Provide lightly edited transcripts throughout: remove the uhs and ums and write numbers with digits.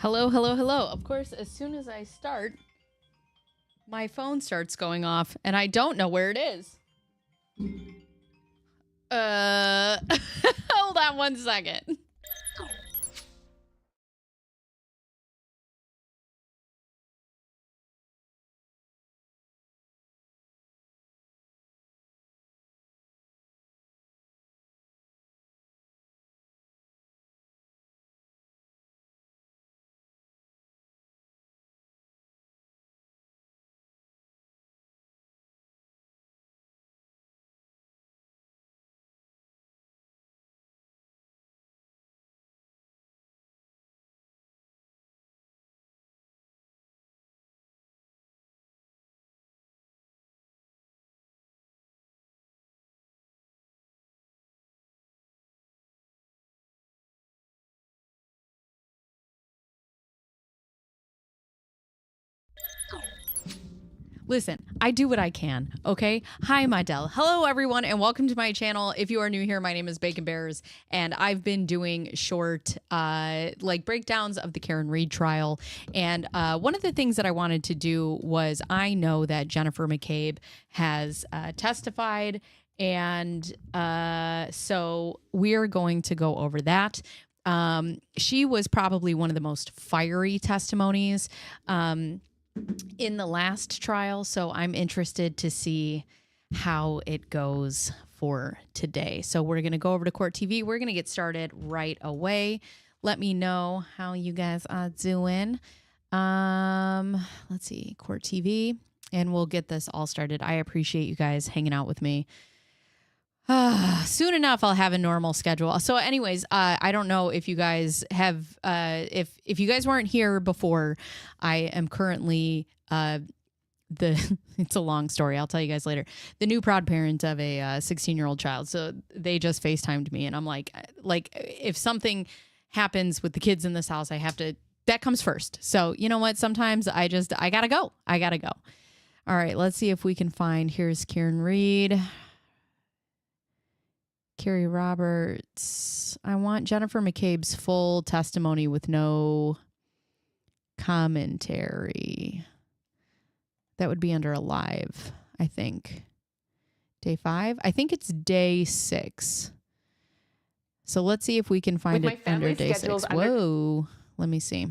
Hello, hello, hello. Of course, as soon as I start, my phone starts going off, and I don't know where it is. Hold on 1 second. Listen, I do what I can, okay? Hi, Mydell. Hello, everyone, and welcome to my channel. If you are new here, my name is Bacon Bears, and I've been doing short, breakdowns of the Karen Read trial. And one of the things that I wanted to do was, I know that Jennifer McCabe has testified, and so we're going to go over that. She was probably one of the most fiery testimonies in the last trial, so I'm interested to see how it goes for today. So we're going to go over to Court TV. We're going to get started right away. Let me know how you guys are doing. Let's see, Court TV, and we'll get this all started. I appreciate you guys hanging out with me. Soon enough, I'll have a normal schedule. So anyways, I don't know if you guys have, if you guys weren't here before, I am currently, it's a long story. I'll tell you guys later. The new proud parent of a 16-year-old child. So they just FaceTimed me, and I'm like, if something happens with the kids in this house, I have to, that comes first. So you know what? Sometimes I gotta go. I gotta go. All right, let's see if we can find, here's Karen Read. Carrie Roberts. I want Jennifer McCabe's full testimony with no commentary. That would be under a live, I think. Day 5? I think it's day 6. So let's see if we can find it under day 6. Whoa. Let me see.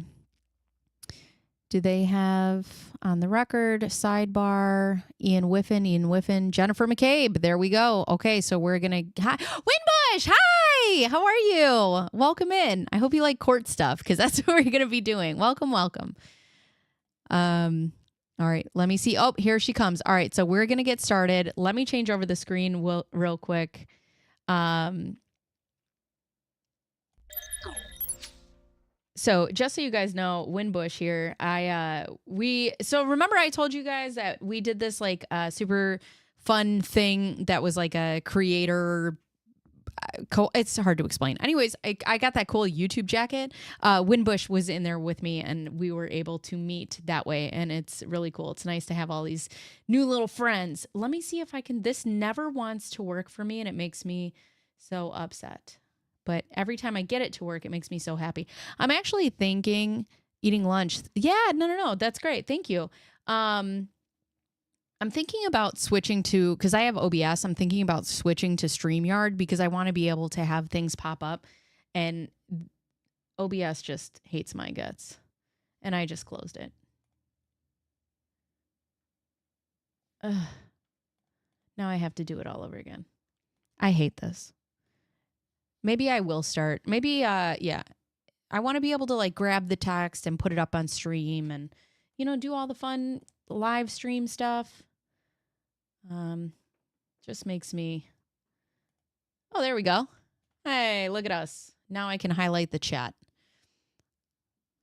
Do they have on the record, sidebar, Ian Whiffen, Jennifer McCabe. There we go. Okay, so we're going to... Hi, Winbush! Hi! How are you? Welcome in. I hope you like court stuff, because that's what we're going to be doing. Welcome, welcome. All right, let me see. Oh, here she comes. All right, so we're going to get started. Let me change over the screen real quick. So just so you guys know, Winbush here, so remember I told you guys that we did this like super fun thing that was like a creator, it's hard to explain. Anyways, I got that cool YouTube jacket. Winbush was in there with me, and we were able to meet that way, and it's really cool. It's nice to have all these new little friends. Let me see if I can, this never wants to work for me, and it makes me so upset. But every time I get it to work, it makes me so happy. I'm actually thinking eating lunch. Yeah, no. That's great. Thank you. I'm thinking about switching to, because I have OBS, I'm thinking about switching to StreamYard because I want to be able to have things pop up. And OBS just hates my guts. And I just closed it. Ugh. Now I have to do it all over again. I hate this. Maybe I will start. Maybe, yeah. I want to be able to like grab the text and put it up on stream and, you know, do all the fun live stream stuff. Just makes me. Oh, there we go. Hey, look at us. Now I can highlight the chat.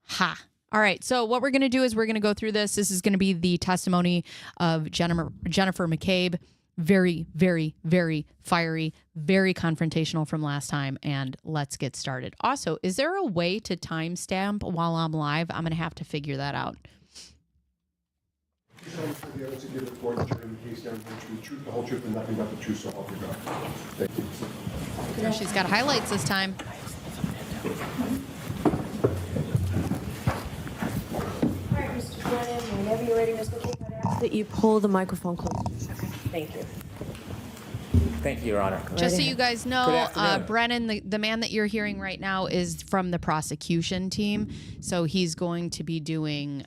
Ha. All right. So what we're going to do is we're going to go through this. This is going to be the testimony of Jennifer McCabe. Very, very, very fiery, very confrontational from last time, and let's get started. Also, is there a way to timestamp while I'm live? I'm going to have to figure that out. She's got highlights this time. ready, Ms. McCabe, I'd ask that you pull the microphone closer. Okay, thank you. Thank you, Your Honor. Just so you guys Good know, afternoon. Brennan, the man that you're hearing right now is from the prosecution team. So he's going to be doing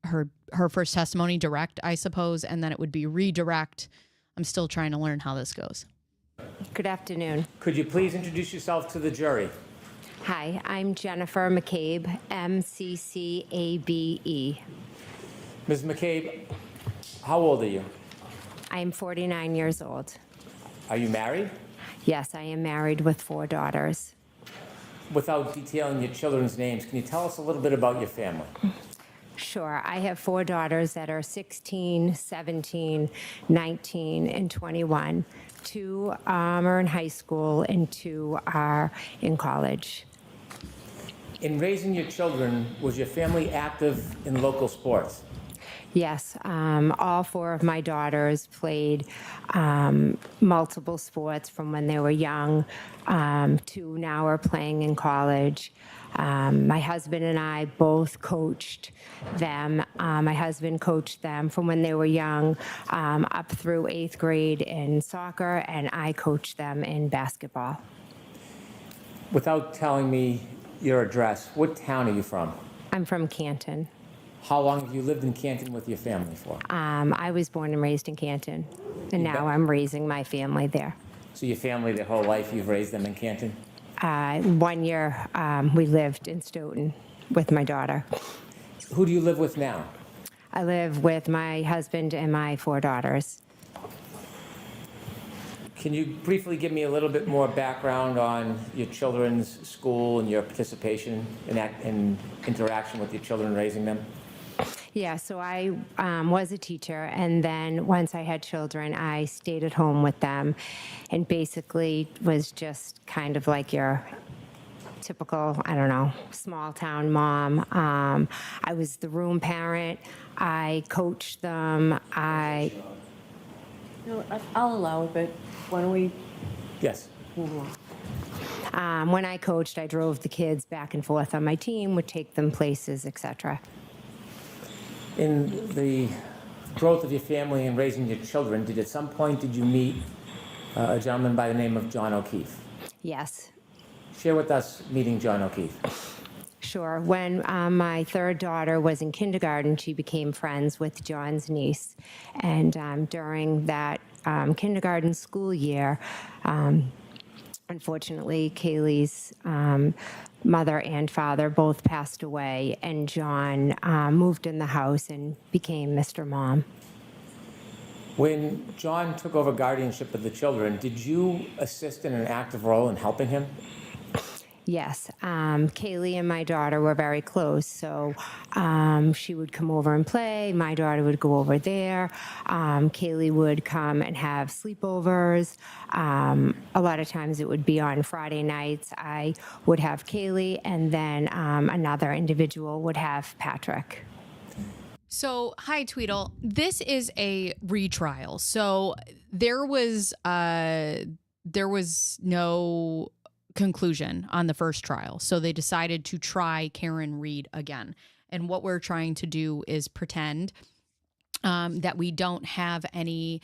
her first testimony direct, I suppose, and then it would be redirect. I'm still trying to learn how this goes. Good afternoon. Could you please introduce yourself to the jury? Hi, I'm Jennifer McCabe, MCCABE. Ms. McCabe, how old are you? I am 49 years old. Are you married? Yes, I am married with 4 daughters. Without detailing your children's names, can you tell us a little bit about your family? Sure, I have 4 daughters that are 16, 17, 19, and 21. 2 are in high school and 2 are in college. In raising your children, was your family active in local sports? Yes, all 4 of my daughters played multiple sports from when they were young. 2 now are playing in college. My husband and I both coached them. My husband coached them from when they were young up through 8th grade in soccer, and I coached them in basketball. Without telling me your address, what town are you from? I'm from Canton. How long have you lived in Canton with your family for? I was born and raised in Canton, and now I'm raising my family there. So your family, their whole life, you've raised them in Canton? 1 year we lived in Stoughton with my daughter. Who do you live with now? I live with my husband and my 4 daughters. Can you briefly give me a little bit more background on your children's school and your participation in interaction with your children, raising them? Yeah, so I was a teacher, and then once I had children, I stayed at home with them and basically was just kind of like your typical, I don't know, small town mom. I was the room parent. I coached them. No, I'll allow it, but why don't we Yes. move along? When I coached, I drove the kids back and forth on my team, would take them places, etc. In the growth of your family and raising your children, at some point did you meet a gentleman by the name of John O'Keefe? Yes. Share with us meeting John O'Keefe. Sure. When my 3rd daughter was in kindergarten, she became friends with John's niece. And during that kindergarten school year, unfortunately, Kaylee's mother and father both passed away, and John moved in the house and became Mr. Mom. When John took over guardianship of the children, did you assist in an active role in helping him? Yes, Kaylee and my daughter were very close, so she would come over and play. My daughter would go over there. Kaylee would come and have sleepovers. A lot of times it would be on Friday nights. I would have Kaylee, and then another individual would have Patrick. So, hi, Tweedle. This is a retrial. So there was no conclusion on the first trial. So they decided to try Karen Reed again. And what we're trying to do is pretend that we don't have any,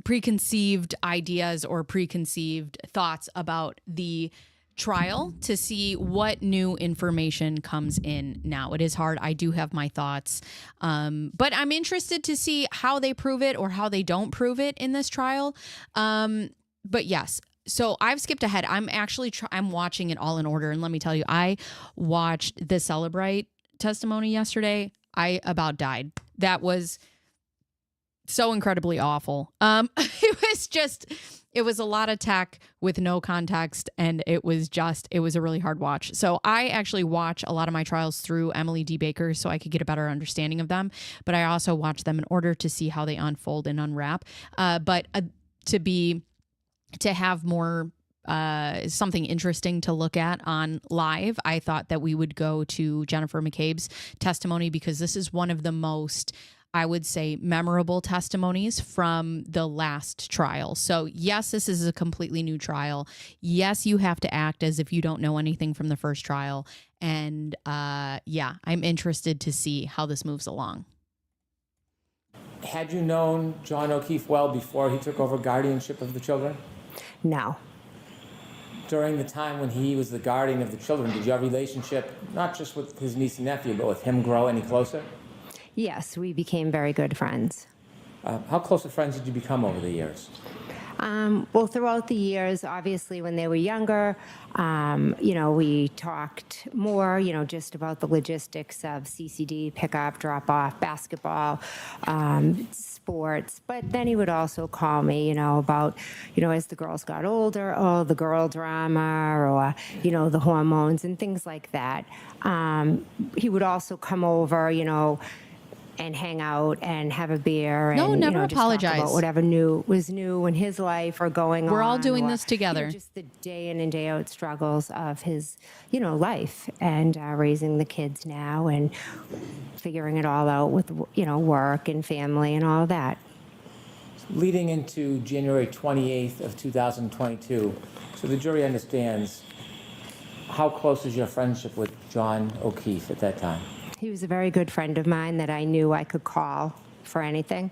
preconceived ideas or preconceived thoughts about the trial to see what new information comes in now. It is hard. I do have my thoughts, but I'm interested to see how they prove it or how they don't prove it in this trial. But yes, so I've skipped ahead. I'm actually I'm watching it all in order. And let me tell you, I watched the Celebrate testimony yesterday. I about died. That was so incredibly awful. It was a lot of tech with no context, and it was a really hard watch. So I actually watch a lot of my trials through Emily D. Baker so I could get a better understanding of them. But I also watch them in order to see how they unfold and unwrap. To have more something interesting to look at on live, I thought that we would go to Jennifer McCabe's testimony because this is one of the most I would say, memorable testimonies from the last trial. So, yes, this is a completely new trial. Yes, you have to act as if you don't know anything from the first trial. And yeah, I'm interested to see how this moves along. Had you known John O'Keefe well before he took over guardianship of the children? No. During the time when he was the guardian of the children, did your relationship, not just with his niece and nephew, but with him, grow any closer? Yes, we became very good friends. How close of friends did you become over the years? Well, throughout the years, obviously, when they were younger, we talked more, just about the logistics of CCD, pickup, drop off, basketball, sports. But then he would also call me, about, as the girls got older, the girl drama or, the hormones and things like that. He would also come over, and hang out and have a beer No, and never just talk apologize. about whatever was new in his life or going on. We're all doing or, this together. Just the day in and day out struggles of his, life and raising the kids now and figuring it all out with, work and family and all of that. Leading into January 28th of 2022, so the jury understands, how close is your friendship with John O'Keefe at that time? He was a very good friend of mine that I knew I could call for anything.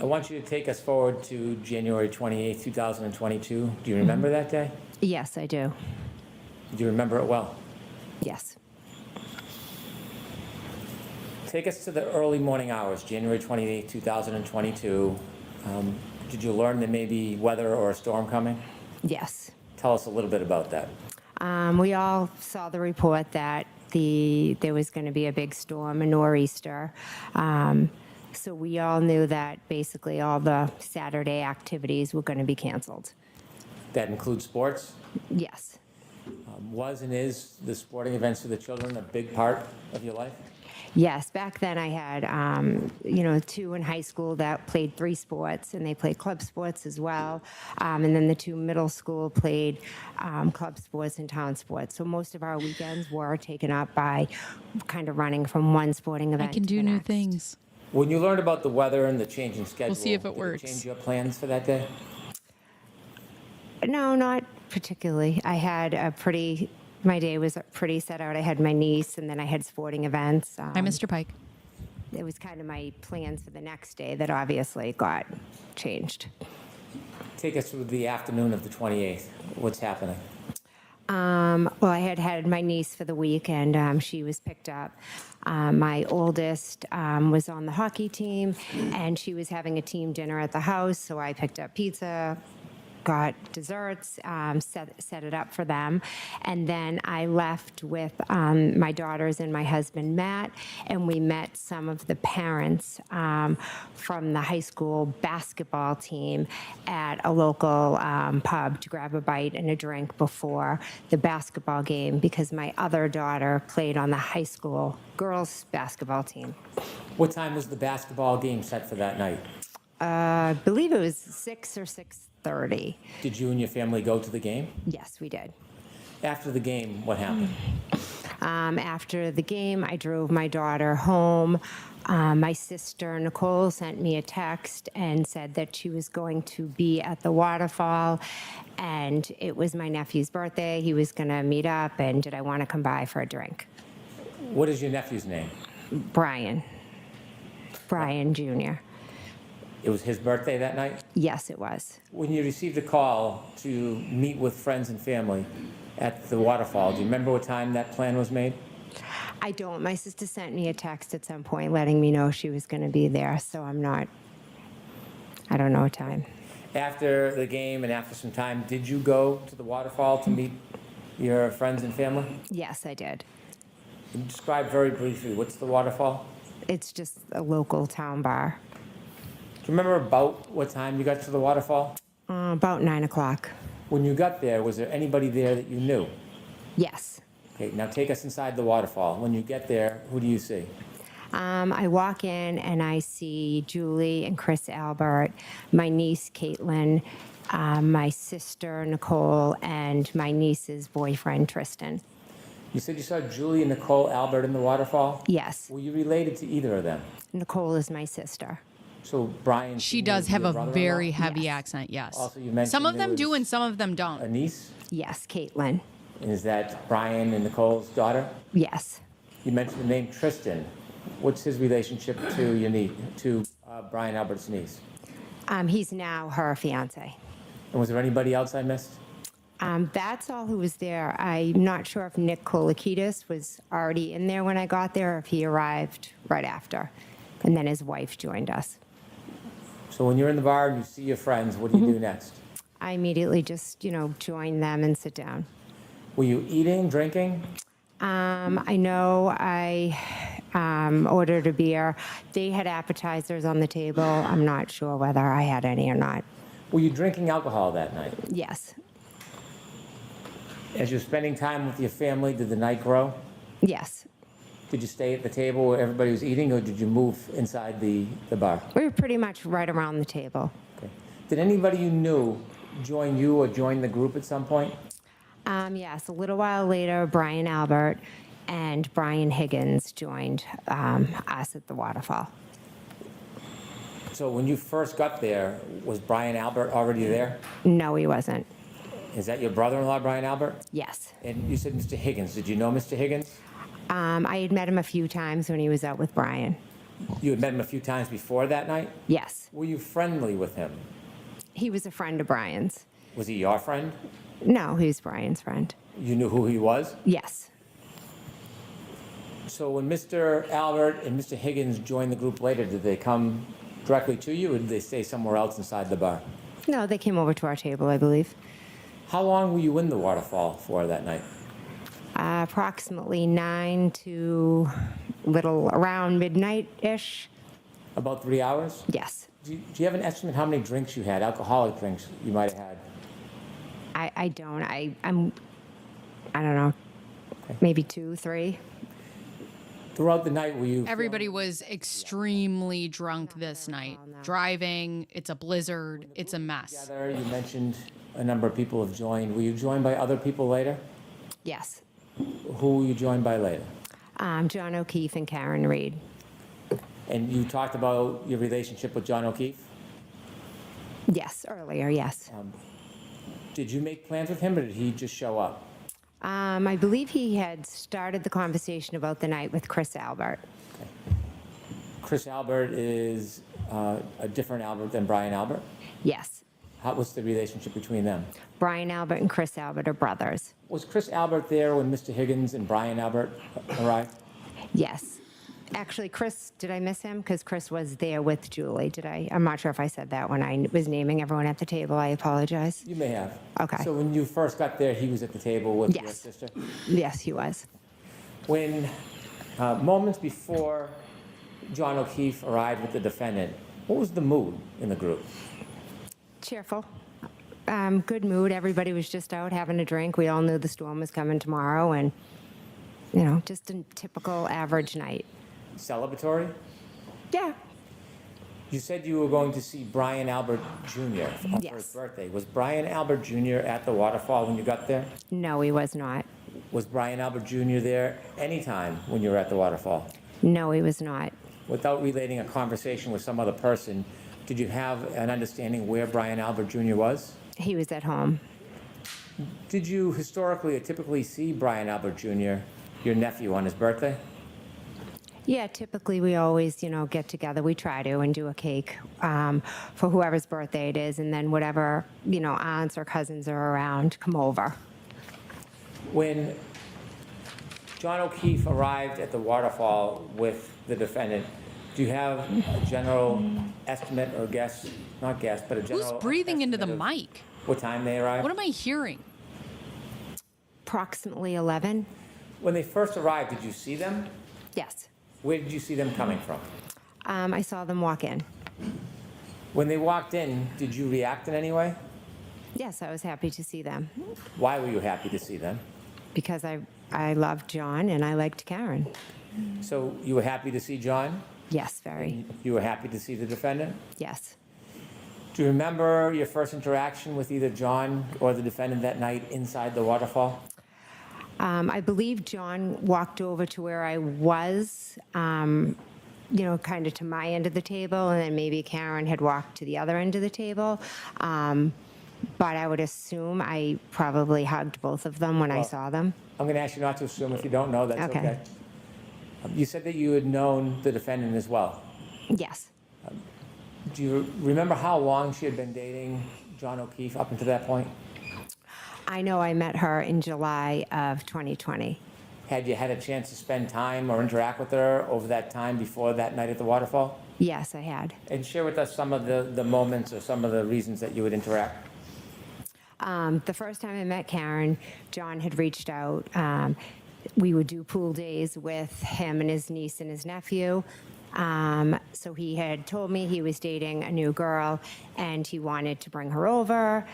I want you to take us forward to January 28th, 2022. Do you remember that day? Yes, I do. Do you remember it well? Yes. Take us to the early morning hours, January 28th, 2022. Did you learn there may be weather or a storm coming? Yes. Tell us a little bit about that. We all saw the report that there was going to be a big storm, a nor'easter. So we all knew that basically all the Saturday activities were going to be canceled. That includes sports? Yes. Was and is the sporting events for the children a big part of your life? Yes, back then I had, two in high school that played 3 sports, and they played club sports as well. And then the 2 middle school played club sports and town sports. So most of our weekends were taken up by kind of running from one sporting event I can to do the new next. things. When you learned about the weather and the changing schedule, see if it did works. change your plans for that day? No, not particularly. I had my day was pretty set out. I had my niece, and then I had sporting events. Hi, Mr. Pike. It was kind of my plans for the next day that obviously got changed. Take us through the afternoon of the 28th. What's happening? Well, I had my niece for the week, and she was picked up. My oldest was on the hockey team, and she was having a team dinner at the house, so I picked up pizza, got desserts, set it up for them. And then I left with my daughters and my husband, Matt, and we met some of the parents from the high school basketball team at a local pub to grab a bite and a drink before the basketball game because my other daughter played on the high school girls basketball team. What time was the basketball game set for that night? I believe it was 6 or 6:30. Did you and your family go to the game? Yes, we did. After the game, what happened? After the game, I drove my daughter home. My sister, Nicole, sent me a text and said that she was going to be at the waterfall, and it was my nephew's birthday. He was going to meet up, and did I want to come by for a drink? What is your nephew's name? Brian Jr. It was his birthday that night? Yes, it was. When you received a call to meet with friends and family at the waterfall, do you remember what time that plan was made? I don't. My sister sent me a text at some point letting me know she was going to be there, so I don't know what time. After the game and after some time, did you go to the waterfall to meet your friends and family? Yes, I did. Can you describe very briefly, what's the waterfall? It's just a local town bar. Do you remember about what time you got to the waterfall? About 9 o'clock. When you got there, was there anybody there that you knew? Yes. Okay, now take us inside the waterfall. When you get there, who do you see? I walk in and I see Julie and Chris Albert, my niece Caitlin, my sister Nicole, and my niece's boyfriend Tristan. You said you saw Julie and Nicole Albert in the waterfall? Yes. Were you related to either of them? Nicole is my sister. So Brian. She Sr. does is have your a brother-in-law? very heavy Yes. accent, yes. Also, you mentioned some of there them do was and some of them don't. A niece? Yes, Caitlin. And is that Brian and Nicole's daughter? Yes. You mentioned the name Tristan. What's his relationship to your niece, to Brian Albert's niece? He's now her fiance. And was there anybody else I missed? That's all who was there. I'm not sure if Nick Kolakidis was already in there when I got there or if he arrived right after. And then his wife joined us. So when you're in the bar and you see your friends, what do you do next? I immediately just, join them and sit down. Were you eating, drinking? I know I ordered a beer. They had appetizers on the table. I'm not sure whether I had any or not. Were you drinking alcohol that night? Yes. As you're spending time with your family, did the night grow? Yes. Did you stay at the table where everybody was eating, or did you move inside the bar? We were pretty much right around the table. Okay. Did anybody you knew join you or join the group at some point? Yes, a little while later, Brian Albert and Brian Higgins joined us at the waterfall. So when you first got there, was Brian Albert already there? No, he wasn't. Is that your brother-in-law, Brian Albert? Yes. And you said Mr. Higgins. Did you know Mr. Higgins? I had met him a few times when he was out with Brian. You had met him a few times before that night? Yes. Were you friendly with him? He was a friend of Brian's. Was he your friend? No, he was Brian's friend. You knew who he was? Yes. So when Mr. Albert and Mr. Higgins joined the group later, did they come directly to you, or did they stay somewhere else inside the bar? No, they came over to our table, I believe. How long were you in the waterfall for that night? Approximately 9 to little around midnight-ish. About 3 hours? Yes. Do you have an estimate how many drinks you had, alcoholic drinks you might have had? I don't. I don't know. Okay. Maybe 2, 3. Throughout the night, were you... Everybody was extremely drunk this night. Driving, it's a blizzard, it's a mess. Together, you mentioned a number of people have joined. Were you joined by other people later? Yes. Who were you joined by later? John O'Keefe and Karen Reed. And you talked about your relationship with John O'Keefe. Yes, earlier, yes. Did you make plans with him, or did he just show up? I believe he had started the conversation about the night with Chris Albert. Chris Albert is a different Albert than Brian Albert. Yes. What's the relationship between them? Brian Albert and Chris Albert are brothers. Was Chris Albert there when Mr. Higgins and Brian Albert arrived? Yes. Actually, Chris, did I miss him? Because Chris was there with Julie. Did I? I'm not sure if I said that when I was naming everyone at the table. I apologize. You may have. Okay. So when you first got there, he was at the table with your Yes. sister? Yes, he was. When moments before John O'Keefe arrived with the defendant, what was the mood in the group? Cheerful. Good mood. Everybody was just out having a drink. We all knew the storm was coming tomorrow, and, just a typical average night. Celebratory? Yeah. You said you were going to see Brian Albert Jr. for his Yes. birthday. Was Brian Albert Jr. at the waterfall when you got there? No, he was not. Was Brian Albert Jr. there anytime when you were at the waterfall? No, he was not. Without relating a conversation with some other person, did you have an understanding where Brian Albert Jr. was? He was at home. Did you historically or typically see Brian Albert Jr., your nephew, on his birthday? Yeah, typically we always, get together. We try to and do a cake for whoever's birthday it is, and then whatever, aunts or cousins are around, come over. When John O'Keefe arrived at the waterfall with the defendant, do you have a general estimate or guess, not guess, but a general Who's breathing into the estimate of mic? what time they arrived? What am I hearing? Approximately 11? When they first arrived, did you see them? Yes. Where did you see them coming from? I saw them walk in. When they walked in, did you react in any way? Yes, I was happy to see them Why were you happy to see them? because I loved John and I liked Karen. So you were happy to see John? Yes, very. You were happy to see the defendant? Yes. Do you remember your first interaction with either John or the defendant that night inside the waterfall? I believe John walked over to where I was, kind of to my end of the table, and then maybe Karen had walked to the other end of the table. But I would assume I probably hugged both of them when I Well, saw them. I'm going to ask you not to assume. If you don't know, that's Okay. okay. You said that you had known the defendant as well. Yes. Do you remember how long she had been dating John O'Keefe up until that point? I know I met her in July of 2020. Had you had a chance to spend time or interact with her over that time before that night at the waterfall? Yes, I had. And share with us some of the moments or some of the reasons that you would interact. The first time I met Karen, John had reached out. We would do pool days with him and his niece and his nephew. So he had told me he was dating a new girl and he wanted to bring her over.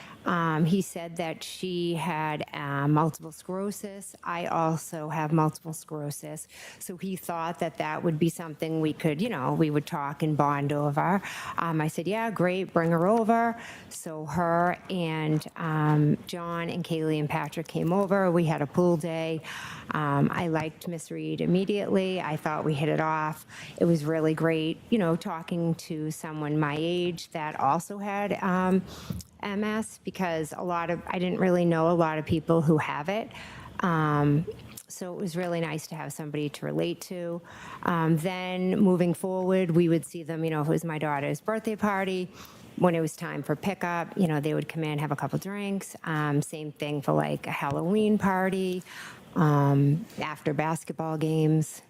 He said that she had multiple sclerosis. I also have multiple sclerosis. So he thought that that would be something we could, we would talk and bond over. I said, yeah, great, bring her over. So her and John and Kaylee and Patrick came over. We had a pool day. I liked Miss Reed immediately. I thought we hit it off. It was really great, talking to someone my age that also had MS, because I didn't really know a lot of people who have it. So it was really nice to have somebody to relate to. Then moving forward, we would see them, if it was my daughter's birthday party, when it was time for pickup, they would come in, have a couple drinks. Same thing for like a Halloween party, after basketball games.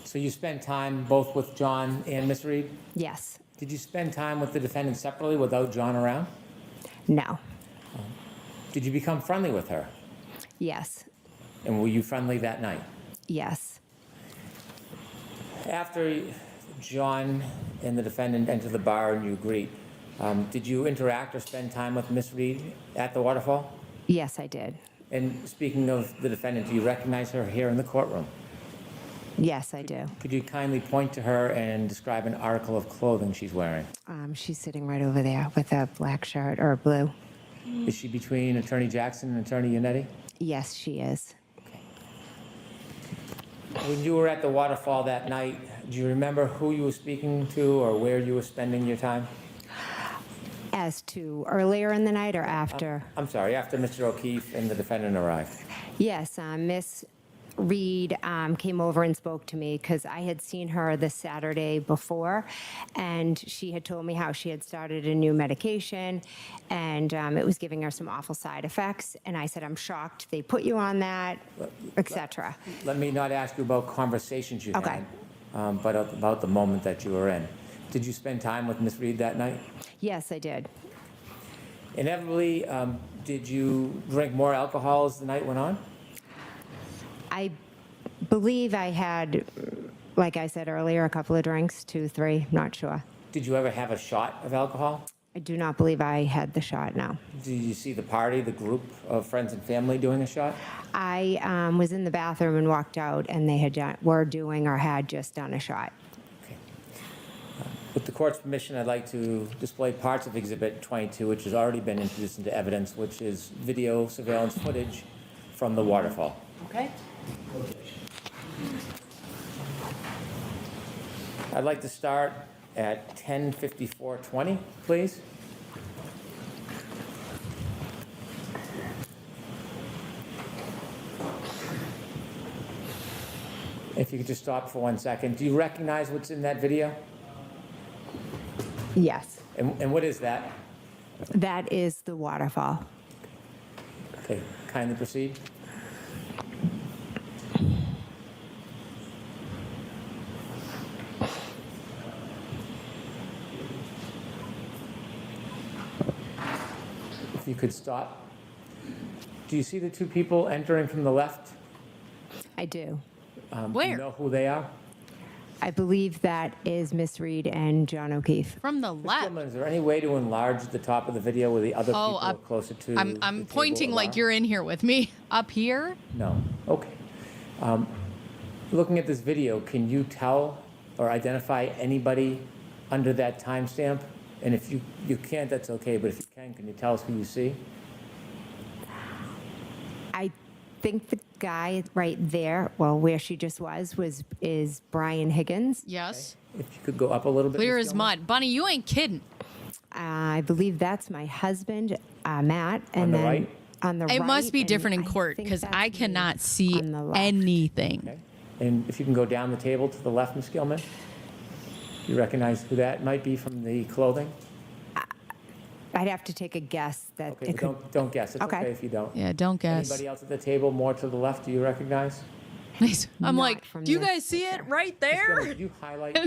So you spent time both with John and Miss Reed? Yes. Did you spend time with the defendant separately without John around? No. Did you become friendly with her? Yes. And were you friendly that night? Yes. After John and the defendant entered the bar and you agreed, did you interact or spend time with Miss Reed at the waterfall? Yes, I did. And speaking of the defendant, do you recognize her here in the courtroom? Yes, I do. Could you kindly point to her and describe an article of clothing she's wearing? She's sitting right over there with a black shirt or blue. Is she between Attorney Jackson and Attorney Yannetti? Yes, she is. When you were at the waterfall that night, do you remember who you were speaking to or where you were spending your time? As to earlier in the night or after? I'm sorry, after Mr. O'Keefe and the defendant arrived. Yes, Miss Reed came over and spoke to me because I had seen her the Saturday before, and she had told me how she had started a new medication, and it was giving her some awful side effects. And I said, I'm shocked they put you on that, etc. Let me not ask you about conversations you Okay. had, but about the moment that you were in. Did you spend time with Miss Reed that night? Yes, I did. Inevitably, did you drink more alcohol as the night went on? I believe I had, like I said earlier, a couple of drinks, 2, 3, not sure. Did you ever have a shot of alcohol? I do not believe I had the shot, no. Did you see the party, the group of friends and family doing a shot? I was in the bathroom and walked out, and they were doing or had just done a shot. Okay. With the court's permission, I'd like to display parts of Exhibit 22, which has already been introduced into evidence, which is video surveillance footage from the waterfall. Okay. I'd like to start at 10:54:20, please. If you could just stop for 1 second. Do you recognize what's in that video? Yes. And what is that? That is the waterfall. Okay, kindly proceed. If you could stop. Do you see the two people entering from the left? I do. Do you Where? know who they are? I believe that is Miss Reed and John O'Keefe. From the left. Gentlemen, is there any way to enlarge the top of the video where the other people are closer to the I'm table pointing or like bar? you're in here with me. Up here? No. Okay. Looking at this video, can you tell or identify anybody under that timestamp? And if you can't, that's okay. But if you can you tell us who you see? I think the guy right there, well, where she just is Brian Higgins. Yes. If you could go up a little bit. Clear Ms. as Gilman. mud. Bunny, you ain't kidding. I believe that's my husband, Matt. And On the then right? on the It right. must be and different in I court think because that's I me cannot see on the left. anything. Okay. And if you can go down the table to the left, Ms. Gilman. You recognize who that might be from the clothing? I'd have to take a guess that Okay, it but could. don't guess. It's Okay. okay if you don't. Yeah, don't guess. Anybody else at the table more to the left, do you recognize? I'm Not like, from do you this guys see it right Ms. Gilman, there? could you highlight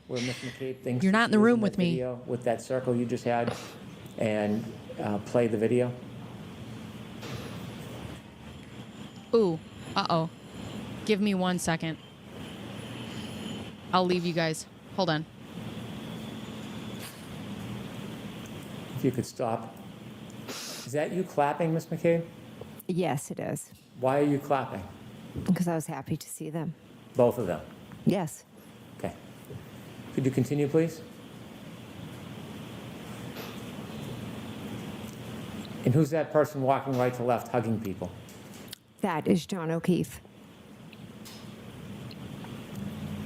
where Ms. McCabe thinks You're not in the she is room that with me. video with that circle you just had and play the video? Ooh, uh-oh. Give me 1 second. I'll leave you guys. Hold on. If you could stop. Is that you clapping, Ms. McCabe? Yes, it is. Why are you clapping? Because I was happy to see them. Both of them. Yes. Okay. Could you continue, please? And who's that person walking right to left, hugging people? That is John O'Keefe.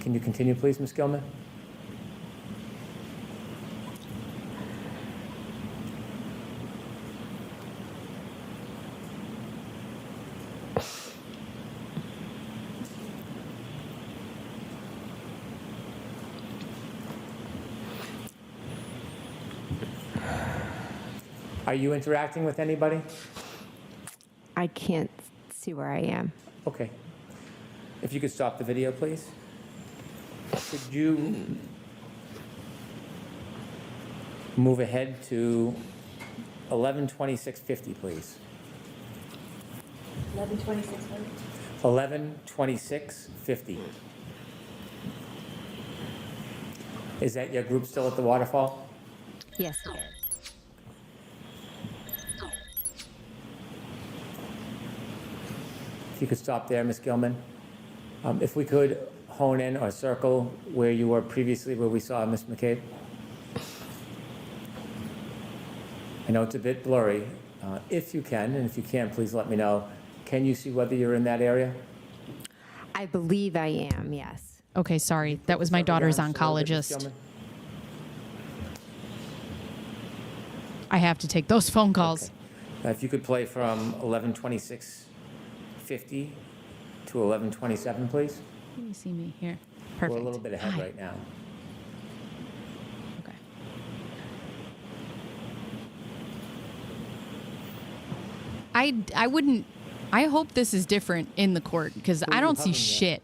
Can you continue, please, Ms. Gilman? Are you interacting with anybody? I can't see where I am. Okay. If you could stop the video, please. Could you move ahead to 11:26:50, please? 11:26. 11:26:50. Is that your group still at the waterfall? Yes, it is. If you could stop there, Ms. Gilman. If we could hone in or circle where you were previously, where we saw Ms. McCabe. I know it's a bit blurry. If you can, and if you can't, please let me know. Can you see whether you're in that area? I believe I am, yes. Okay, sorry. That was my Circle daughter's down just a little bit, Ms. oncologist. Gilman. I have to take those phone calls. Okay. If you could play from 11:26:50 to 11:27, please. Let me see me here. We're Perfect. a little bit ahead Hi. right now. Okay. I wouldn't. I hope this is different in the court because Who are I you don't see hugging there? shit.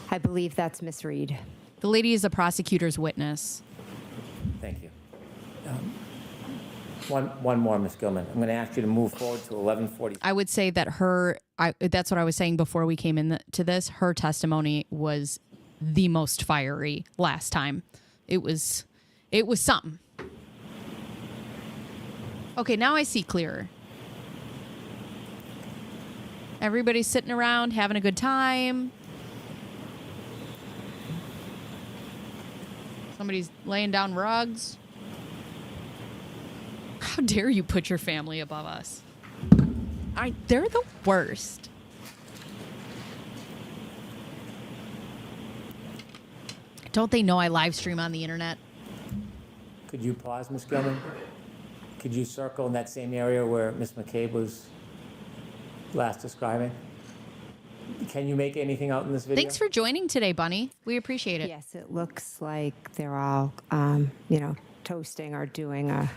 I believe that's Miss Reed. The lady is a prosecutor's witness. Thank you. One more, Ms. Gilman. I'm going to ask you to move forward to 11:40. I would say that that's what I was saying before we came into this. Her testimony was the most fiery last time. It was something. Okay, now I see clearer. Everybody's sitting around having a good time. Somebody's laying down rugs. How dare you put your family above us? They're the worst. Don't they know I live stream on the internet? Could you pause, Ms. Gilman? Could you circle in that same area where Ms. McCabe was last describing? Can you make anything out in this video? Thanks for joining today, Bunny. We appreciate it. Yes, it looks like they're all, toasting or doing a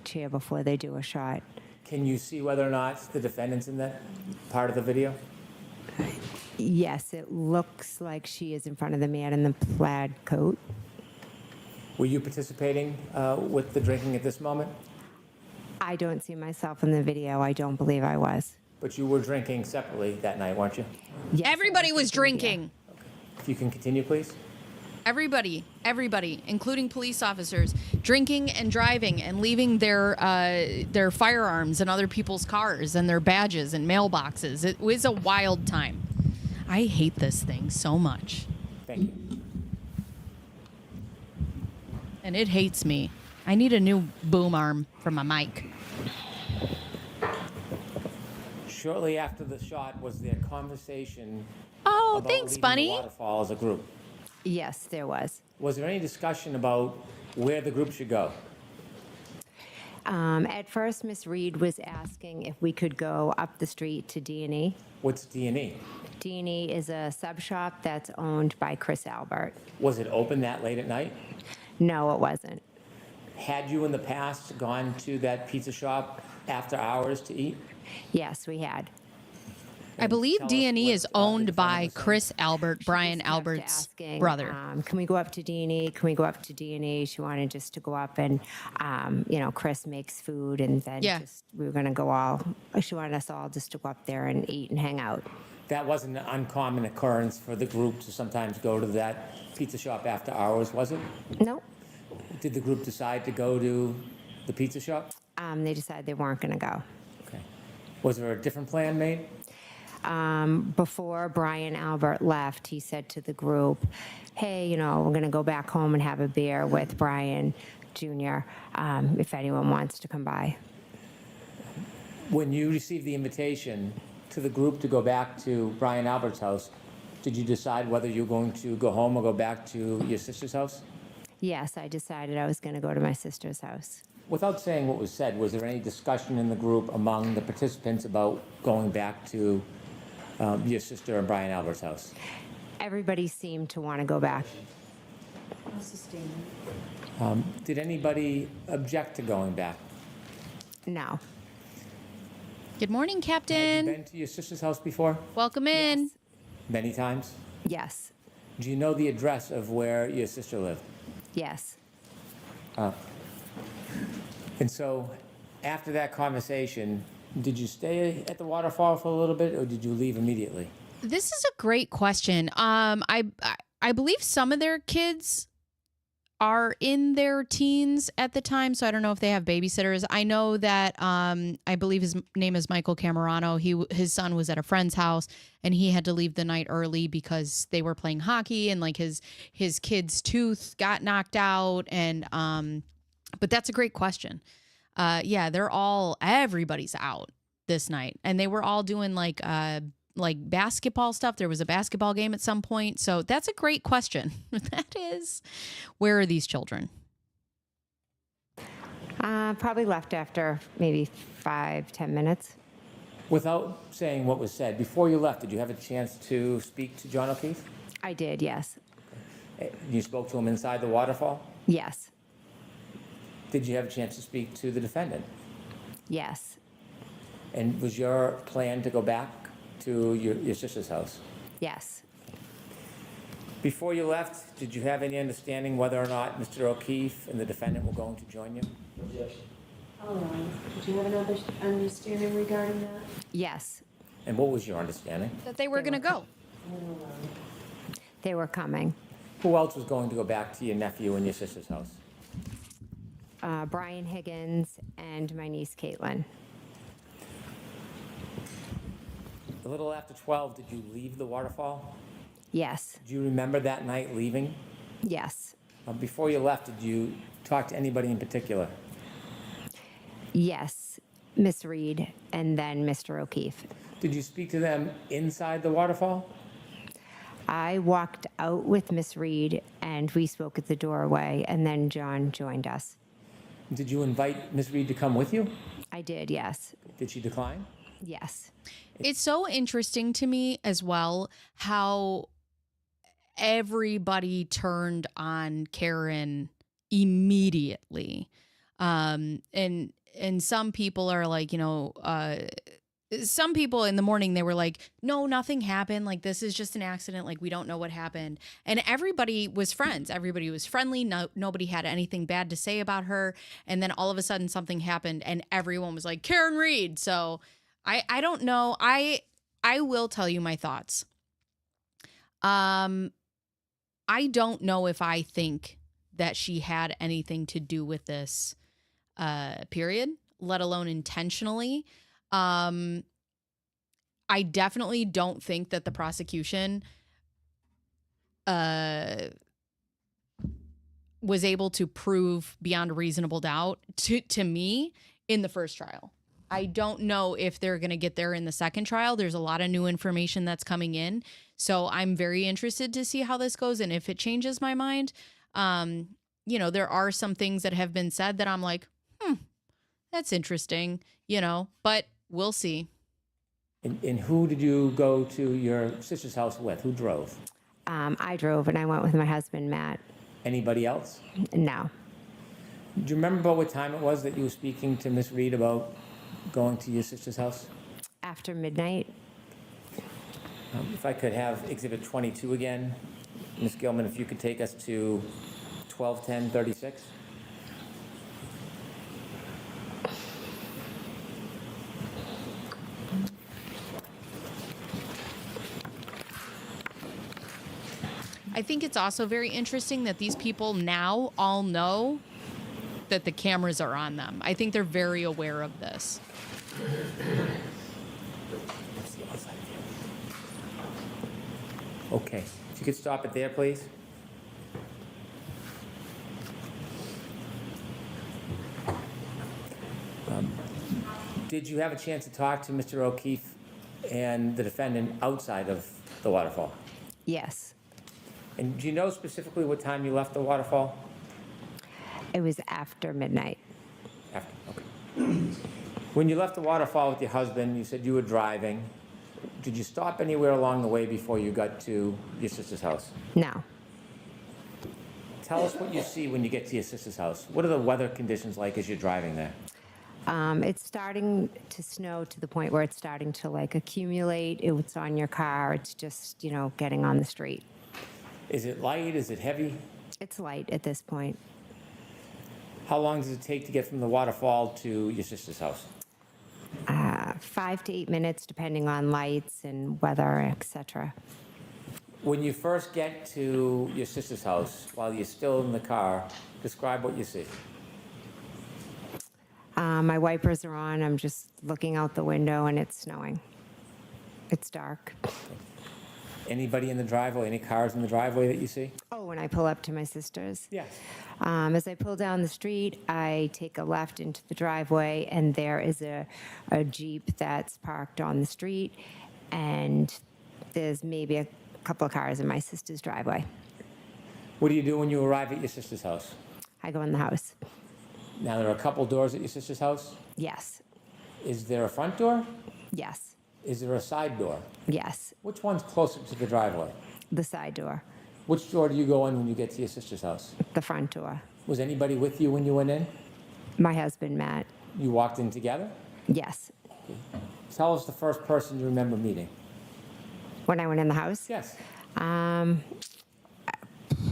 chair before they do a shot. Can you see whether or not the defendant's in that part of the video? Yes, it looks like she is in front of the man in the plaid coat. Were you participating with the drinking at this moment? I don't see myself in the video. I don't believe I was. But you were drinking separately that night, weren't you? Yes, I Everybody was drinking beer. drinking. If you can continue, please. Everybody, including police officers, drinking and driving and leaving their firearms in other people's cars and their badges and mailboxes. It was a wild time. I hate this thing so much. Thank you. And it hates me. I need a new boom arm for my mic. Shortly after the shot, was there conversation Oh, about thanks, leaving Bunny. the waterfall as a group? Yes, there was. Was there any discussion about where the group should go? At first, Miss Reed was asking if we could go up the street to D&E. What's D&E? D&E is a sub shop that's owned by Chris Albert. Was it open that late at night? No, it wasn't. Had you in the past gone to that pizza shop after hours to eat? Yes, we had. I believe Tell us D&E what, is the owned defendant by was saying. Chris Albert, Brian Just kept Albert's asking, brother. Can we go up to D&E? Can we go up to D&E? She wanted just to go up and, Chris makes food and then Yeah. we were going to go all, she wanted us all just to go up there and eat and hang out. That wasn't an uncommon occurrence for the group to sometimes go to that pizza shop after hours, was it? Nope. Did the group decide to go to the pizza shop? They decided they weren't going to go. Okay. Was there a different plan made? Before Brian Albert left, he said to the group, hey, we're going to go back home and have a beer with Brian Jr. If anyone wants to come by. When you received the invitation to the group to go back to Brian Albert's house, did you decide whether you were going to go home or go back to your sister's house? Yes, I decided I was going to go to my sister's house. Without saying what was said, was there any discussion in the group among the participants about going back to your sister and Brian Albert's house? Everybody seemed to want to go back. I'll sustain it. Did anybody object to going back? No. Good morning, Had you Captain. been to your sister's house before? Welcome in. Yes. Many times? Yes. Do you know the address of where your sister lived? Yes. And so, after that conversation, did you stay at the waterfall for a little bit, or did you leave immediately? This is a great question. I believe some of their kids are in their teens at the time, so I don't know if they have babysitters. I know that I believe his name is Michael Camerano. His son was at a friend's house and he had to leave the night early because they were playing hockey and like his kid's tooth got knocked out. And but that's a great question. Yeah, everybody's out this night, and they were all doing like basketball stuff. There was a basketball game at some point. So that's a great question. That is, where are these children? Probably left after maybe 5-10 minutes. Without saying what was said, before you left, did you have a chance to speak to John O'Keefe? I did, yes. You spoke to him inside the waterfall? Yes. Did you have a chance to speak to the defendant? Yes. And was your plan to go back to your sister's house? Yes. Before you left, did you have any understanding whether or not Mr. O'Keefe and the defendant were going to join you? I'll allow it. Did you have an understanding regarding that? Yes. And what was your understanding? That they were going to go. I will allow it. They were coming. Who else was going to go back to your nephew and your sister's house? Brian Higgins and my niece Caitlin. A little after 12, did you leave the waterfall? Yes. Do you remember that night leaving? Yes. Before you left, did you talk to anybody in particular? Yes. Miss Reed and then Mr. O'Keefe. Did you speak to them inside the waterfall? I walked out with Miss Reed and we spoke at the doorway, and then John joined us. Did you invite Miss Reed to come with you? I did, yes. Did she decline? Yes. It's so interesting to me as well how everybody turned on Karen immediately. And some people are like, some people in the morning, they were like, no, nothing happened. Like, this is just an accident. Like, we don't know what happened. And everybody was friends. Everybody was friendly. Nobody had anything bad to say about her. And then all of a sudden something happened and everyone was like, Karen Reed. So I don't know. I will tell you my thoughts. I don't know if I think that she had anything to do with this, period, let alone intentionally. I definitely don't think that the prosecution was able to prove beyond a reasonable doubt to me in the first trial. I don't know if they're going to get there in the second trial. There's a lot of new information that's coming in. So I'm very interested to see how this goes and if it changes my mind. You know, there are some things that have been said that I'm like, that's interesting, you know, but we'll see. And who did you go to your sister's house with? Who drove? I drove and I went with my husband, Matt. Anybody else? No. Do you remember about what time it was that you were speaking to Miss Reed about going to your sister's house? After midnight. If I could have Exhibit 22 again. Ms. Gilman, if you could take us to 12:10:36. I think it's also very interesting that these people now all know that the cameras are on them. I think they're very aware of this. Okay, if you could stop it there, please. Did you have a chance to talk to Mr. O'Keefe and the defendant outside of the waterfall? Yes. And do you know specifically what time you left the waterfall? It was after midnight. After, okay. When you left the waterfall with your husband, you said you were driving. Did you stop anywhere along the way before you got to your sister's house? No. Tell us what you see when you get to your sister's house. What are the weather conditions like as you're driving there? It's starting to snow to the point where it's starting to like accumulate. It's on your car. It's just, you know, getting on the street. Is it light? Is it heavy? It's light at this point. How long does it take to get from the waterfall to your sister's house? 5 to 8 minutes, depending on lights and weather, etc. When you first get to your sister's house, while you're still in the car, describe what you see. My wipers are on. I'm just looking out the window and it's snowing. It's dark. Anybody in the driveway? Any cars in the driveway that you see? Oh, when I pull up to my sister's? Yes. As I pull down the street, I take a left into the driveway, and there is a Jeep that's parked on the street, and there's maybe a couple of cars in my sister's driveway. What do you do when you arrive at your sister's house? I go in the house. Now, there are a couple doors at your sister's house. Yes. Is there a front door? Yes. Is there a side door? Yes. Which one's closer to the driveway? The side door. Which door do you go in when you get to your sister's house? The front door. Was anybody with you when you went in? My husband, Matt. You walked in together? Yes. Tell us the first person you remember meeting. When I went in the house? Yes.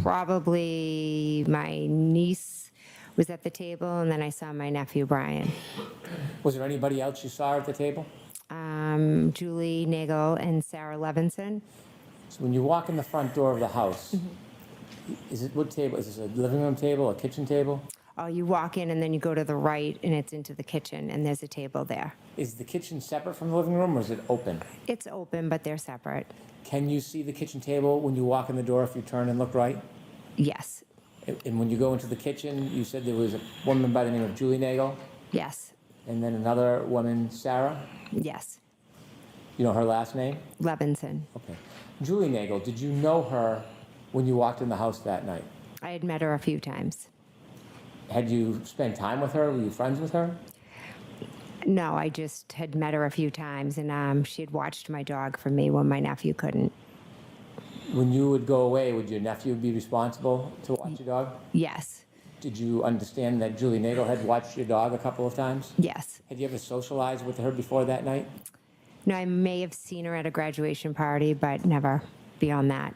Probably my niece was at the table, and then I saw my nephew, Brian. Was there anybody else you saw at the table? Julie Nagel and Sarah Levinson. So when you walk in the front door of the house, is it what table? Is this a living room table, a kitchen table? Oh, you walk in and then you go to the right and it's into the kitchen and there's a table there. Is the kitchen separate from the living room or is it open? It's open, but they're separate. Can you see the kitchen table when you walk in the door if you turn and look right? Yes. And when you go into the kitchen, you said there was a woman by the name of Julie Nagel Yes. and then another woman, Sarah? Yes. You know her last name? Levinson. Okay. Julie Nagel, did you know her when you walked in the house that night? I had met her a few times. Had you spent time with her? Were you friends with her? No, I just had met her a few times, and she had watched my dog for me when my nephew couldn't. When you would go away, would your nephew be responsible to watch your dog? Yes. Did you understand that Julie Nagel had watched your dog a couple of times? Yes. Had you ever socialized with her before that night? No, I may have seen her at a graduation party, but never beyond that.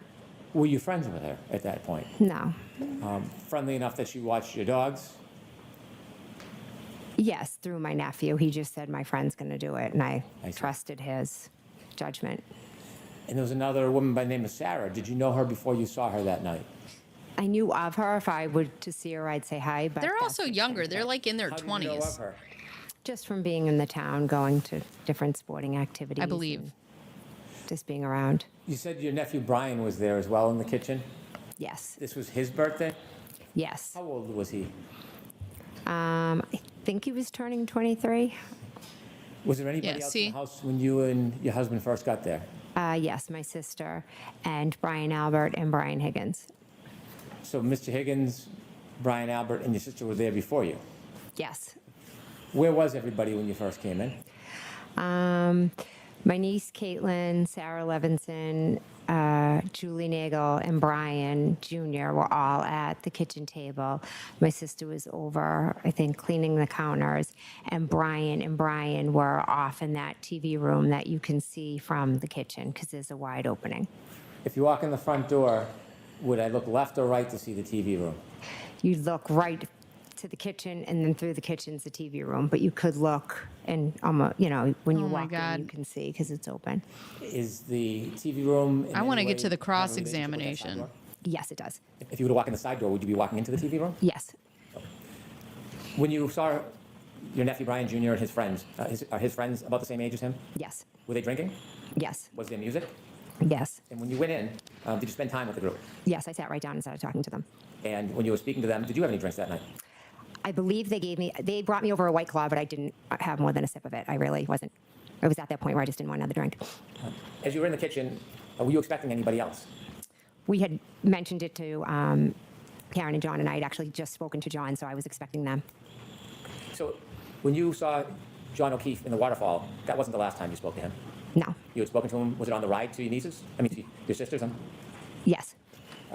Were you friends with her at that point? No. Friendly enough that she watched your dogs? Yes, through my nephew. He just said my friend's going to do it, and I see. trusted his judgment. And there was another woman by the name of Sarah. Did you know her before you saw her that night? I knew of her. If I were to see her, I'd say hi. But They're that's also younger. They're like in their How 20s. do you know of her? just from being in the town, going to different sporting activities. I believe. and Just being around. You said your nephew Brian was there as well in the kitchen? Yes. This was his birthday? Yes. How old was he? I think he was turning 23. Was there anybody Yeah, else see? in the house when you and your husband first got there? Yes, my sister and Brian Albert and Brian Higgins. So Mr. Higgins, Brian Albert, and your sister were there before you. Yes. Where was everybody when you first came in? My niece Caitlin, Sarah Levinson, Julie Nagel, and Brian Jr. were all at the kitchen table. My sister was over, I think, cleaning the counters, and Brian were off in that TV room that you can see from the kitchen because there's a wide opening. If you walk in the front door, would I look left or right to see the TV room? You look right to the kitchen, and then through the kitchen's the TV room, but you could look and almost, when you Oh my walk God. in, you can see because it's open. Is the TV room in I wanna any get to way the have a relationship with that side cross-examination. door? Yes, it does. If you were to walk in the side door, would you be walking into the TV room? Yes. When you saw your nephew Brian Jr. and his friends, are his friends about the same age as him? Yes. Were they drinking? Yes. Was there music? Yes. And when you went in, did you spend time with the group? Yes, I sat right down and started talking to them. And when you were speaking to them, did you have any drinks that night? I believe they brought me over a White Claw, but I didn't have more than a sip of it. I really wasn't. I was at that point where I just didn't want another drink. As you were in the kitchen, were you expecting anybody else? We had mentioned it to Karen and John, and I had actually just spoken to John, so I was expecting them. So when you saw John O'Keefe in the waterfall, that wasn't the last time you spoke to him? No. You had spoken to him, was it on the ride to your nieces? I mean, to your sisters? Yes.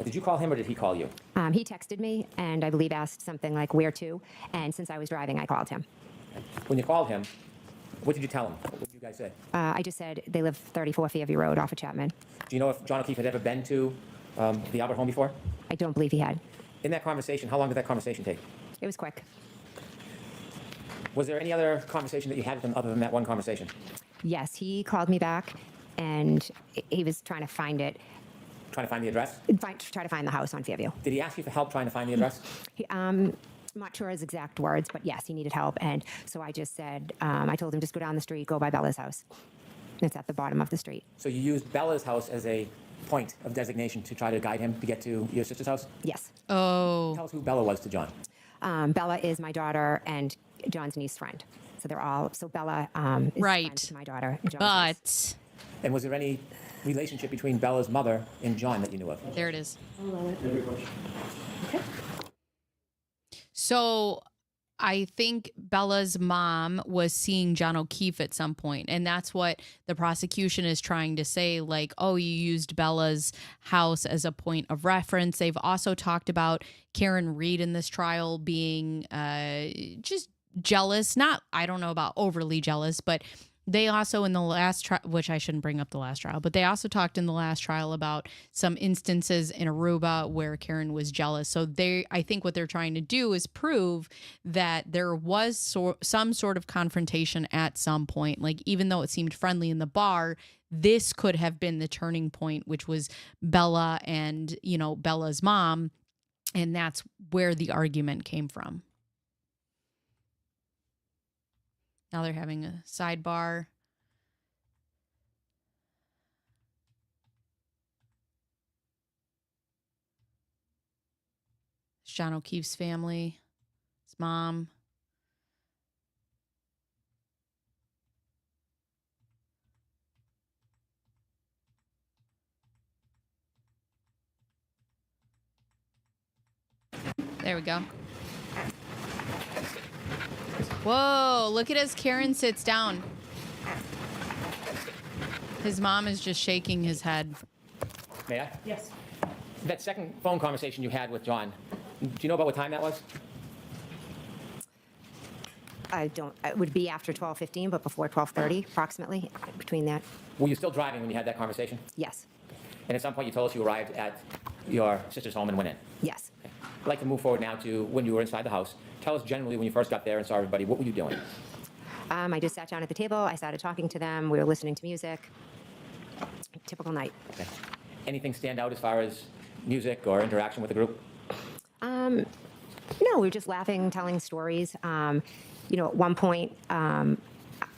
Did you call him or did he call you? He texted me and I believe asked something like, where to? And since I was driving, I called him. When you called him, what did you tell him? What did you guys say? I just said they live 34 Fairview Road off of Chapman. Do you know if John O'Keefe had ever been to the Albert home before? I don't believe he had. In that conversation, how long did that conversation take? It was quick. Was there any other conversation that you had with him other than that one conversation? Yes, he called me back and he was trying to find it, Trying to find the address? try to find the house on Fairview. Did he ask you for help trying to find the address? I'm not sure his exact words, but yes, he needed help. And so I just said, I told him just go down the street, go by Bella's house. It's at the bottom of the street. So you used Bella's house as a point of designation to try to guide him to get to your sister's house? Yes. Oh, Tell us who Bella was to John. Bella is my daughter and John's niece friend. So they're all, so Bella is Right. friends to my daughter and John's niece. but And was there any relationship between Bella's mother and John that you knew of? there it is. Hold on. So I think Bella's mom was seeing John O'Keefe at some point, and that's what the prosecution is trying to say, like, oh, you used Bella's house as a point of reference. They've also talked about Karen Reed in this trial being just jealous. Not, I don't know about overly jealous, but they also in the last trial, which I shouldn't bring up the last trial, but they also talked in the last trial about some instances in Aruba where Karen was jealous. So I think what they're trying to do is prove that there was some sort of confrontation at some point. Like, even though it seemed friendly in the bar, this could have been the turning point, which was Bella and, Bella's mom. And that's where the argument came from. Now they're having a sidebar. It's John O'Keefe's family, his mom. There we go. Whoa, look at as Karen sits down. His mom is just shaking his head. May I? Yes. That second phone conversation you had with John, do you know about what time that was? It would be after 12:15, but before 12:30, approximately, between that. Were you still driving when you had that conversation? Yes. And at some point you told us you arrived at your sister's home and went in. Yes. I'd like to move forward now to when you were inside the house. Tell us generally when you first got there and saw everybody, what were you doing? I just sat down at the table. I started talking to them. We were listening to music. Typical night. Okay. Anything stand out as far as music or interaction with the group? No, we were just laughing, telling stories. At one point,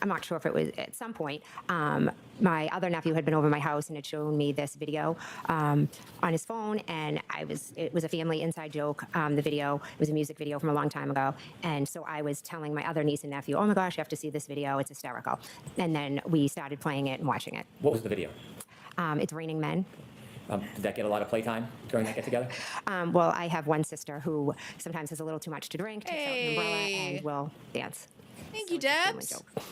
I'm not sure if it was at some point. My other nephew had been over my house and had shown me this video on his phone, and it was a family inside joke. The video, it was a music video from a long time ago, and so I was telling my other niece and nephew, "Oh my gosh, you have to see this video. It's hysterical." And then we started playing it and watching it. What was the video? It's Raining Men. Did that get a lot of playtime during that get-together? Well, I have one sister who sometimes has a little too much to drink, takes out an umbrella, and will dance. Thank So you, it's a family Debs. joke.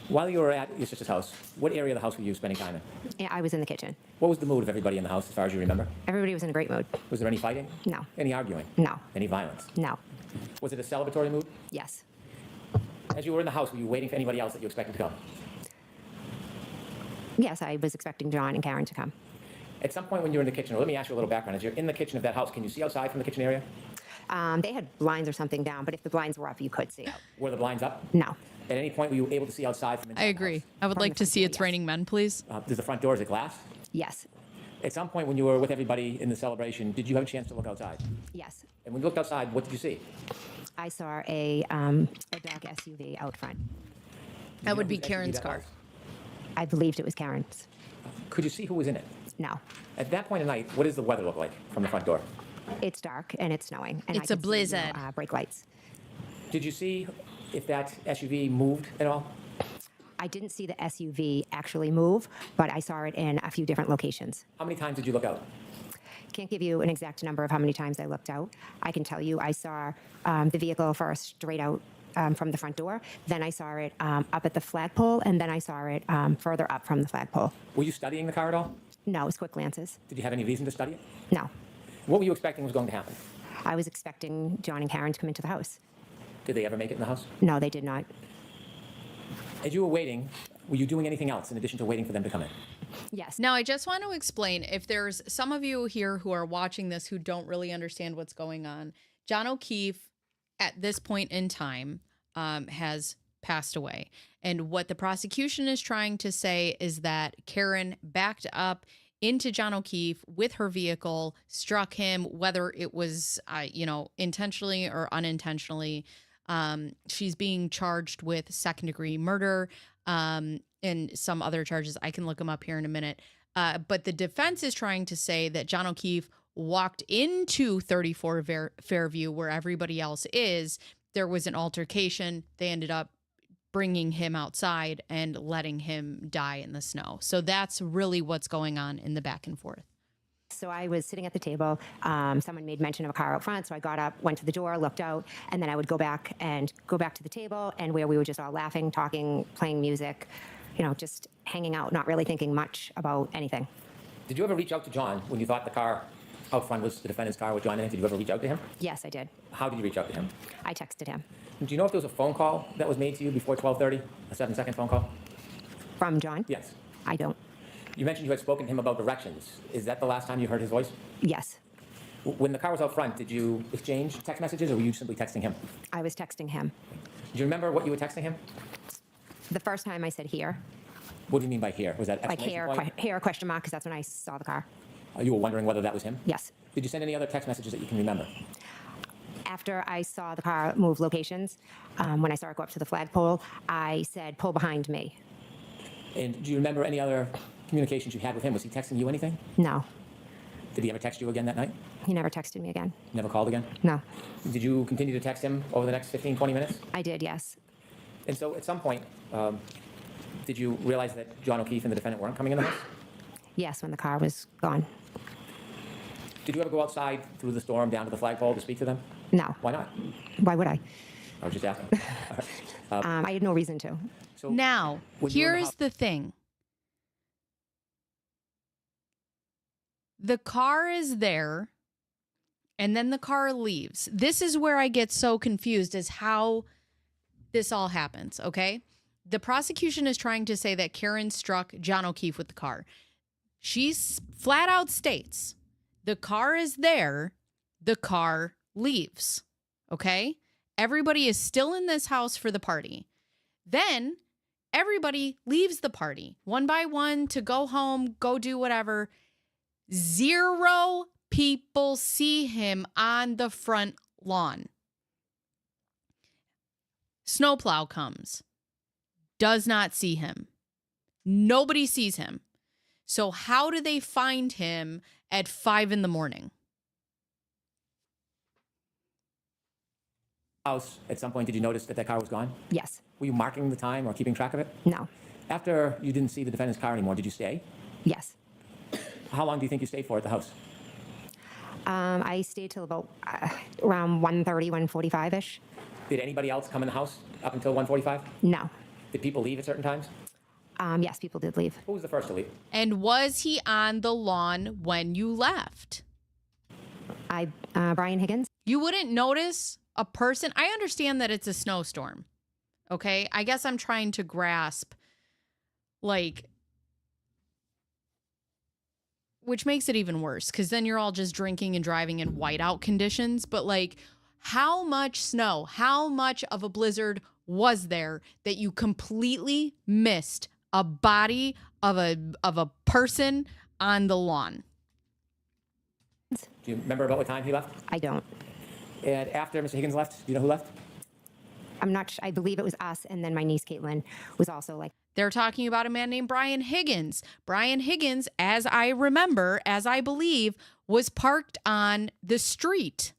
While you were at your sister's house, what area of the house were you spending time in? Yeah, I was in the kitchen. What was the mood of everybody in the house, as far as you remember? Everybody was in a great mood. Was there any fighting? No. Any arguing? No. Any violence? No. Was it a celebratory mood? Yes. As you were in the house, were you waiting for anybody else that you expected to come? Yes, I was expecting John and Karen to come. At some point when you're in the kitchen, or let me ask you a little background. As you're in the kitchen of that house, can you see outside from the kitchen area? They had blinds or something down, but if the blinds were up, you could see out. Were the blinds up? No. At any point were you able to see outside from inside I the agree. house? I would From like the to front see door, It's yes. Raining Men, please. Does the front door, is it glass? Yes. At some point when you were with everybody in the celebration, did you have a chance to look outside? Yes. And when you looked outside, what did you see? I saw a dark SUV out front. Did That you would know be whose SUV Karen's that car. was? I believed it was Karen's. Could you see who was in it? No. At that point of night, what does the weather look like from the front door? It's dark and it's snowing. And It's I a could see, blizzard. brake lights. Did you see if that SUV moved at all? I didn't see the SUV actually move, but I saw it in a few different locations. How many times did you look out? Can't give you an exact number of how many times I looked out. I can tell you I saw the vehicle first straight out from the front door. Then I saw it up at the flagpole, and then I saw it further up from the flagpole. Were you studying the car at all? No, it was quick glances. Did you have any reason to study it? No. What were you expecting was going to happen? I was expecting John and Karen to come into the house. Did they ever make it in the house? No, they did not. As you were waiting, were you doing anything else in addition to waiting for them to come in? Yes. Now, I just want to explain, if there's some of you here who are watching this who don't really understand what's going on, John O'Keefe, at this point in time, has passed away. And what the prosecution is trying to say is that Karen backed up into John O'Keefe with her vehicle, struck him, whether it was, intentionally or unintentionally. She's being charged with second-degree murder and some other charges. I can look them up here in a minute. But the defense is trying to say that John O'Keefe walked into 34 Fairview, where everybody else is. There was an altercation. They ended up bringing him outside and letting him die in the snow. So that's really what's going on in the back and forth. So I was sitting at the table. Someone made mention of a car out front, so I got up, went to the door, looked out, and then I would go back to the table, and where we were just all laughing, talking, playing music, just hanging out, not really thinking much about anything. Did you ever reach out to John when you thought the car out front was the defendant's car with John in it? Did you ever reach out to him? Yes, I did. How did you reach out to him? I texted him. Do you know if there was a phone call that was made to you before 12:30? A 7-second phone call? From John? Yes. I don't. You mentioned you had spoken to him about directions. Is that the last time you heard his voice? Yes, When the car was out front, did you exchange text messages or were you simply texting him? I was texting him. Do you remember what you were texting him? The first time I said here, What do you mean by here? Was that like exclamation point? here question mark, because that's when I saw the car. You were wondering whether that was him? Yes. Did you send any other text messages that you can remember? After I saw the car move locations, when I saw it go up to the flagpole, I said, pull behind me. And do you remember any other communications you had with him? Was he texting you anything? No, Did he ever text you again that night? he never texted me again. Never called again? No, Did you continue to text him over the next 15, 20 minutes? I did, yes. And so at some point, did you realize that John O'Keefe and the defendant weren't coming in the house? Yes, when the car was gone. Did you ever go outside through the storm down to the flagpole to speak to them? No. Why not? Why would I? I was just asking. All right. I had no reason to. So Now, when you were in the here's house- the thing. The car is there, and then the car leaves. This is where I get so confused as how this all happens, okay? The prosecution is trying to say that Karen struck John O'Keefe with the car. She flat out states, the car is there, the car leaves, okay? Everybody is still in this house for the party. Then everybody leaves the party one by one to go home, go do whatever. 0 people see him on the front lawn. Snowplow comes, does not see him. Nobody sees him. So how do they find him at 5 a.m? House, at some point, did you notice that that car was gone? Yes. Were you marking the time or keeping track of it? No. After you didn't see the defendant's car anymore, did you stay? Yes. How long do you think you stayed for at the house? I stayed till about around 1:30, 1:45-ish. Did anybody else come in the house up until 1:45? No. Did people leave at certain times? Yes, people did leave. Who was the first to leave? And was he on the lawn when you left? Brian Higgins. You wouldn't notice a person. I understand that it's a snowstorm. Okay. I guess I'm trying to grasp, like, which makes it even worse because then you're all just drinking and driving in whiteout conditions. But, like, how much snow, how much of a blizzard was there that you completely missed a body of a person on the lawn? Do you remember about what time he left? I don't. And after Mr. Higgins left, do you know who left? I'm not. I believe it was us, and then my niece Caitlin was also like. They're talking about a man named Brian Higgins. Brian Higgins, as I remember, as I believe, was parked on the street.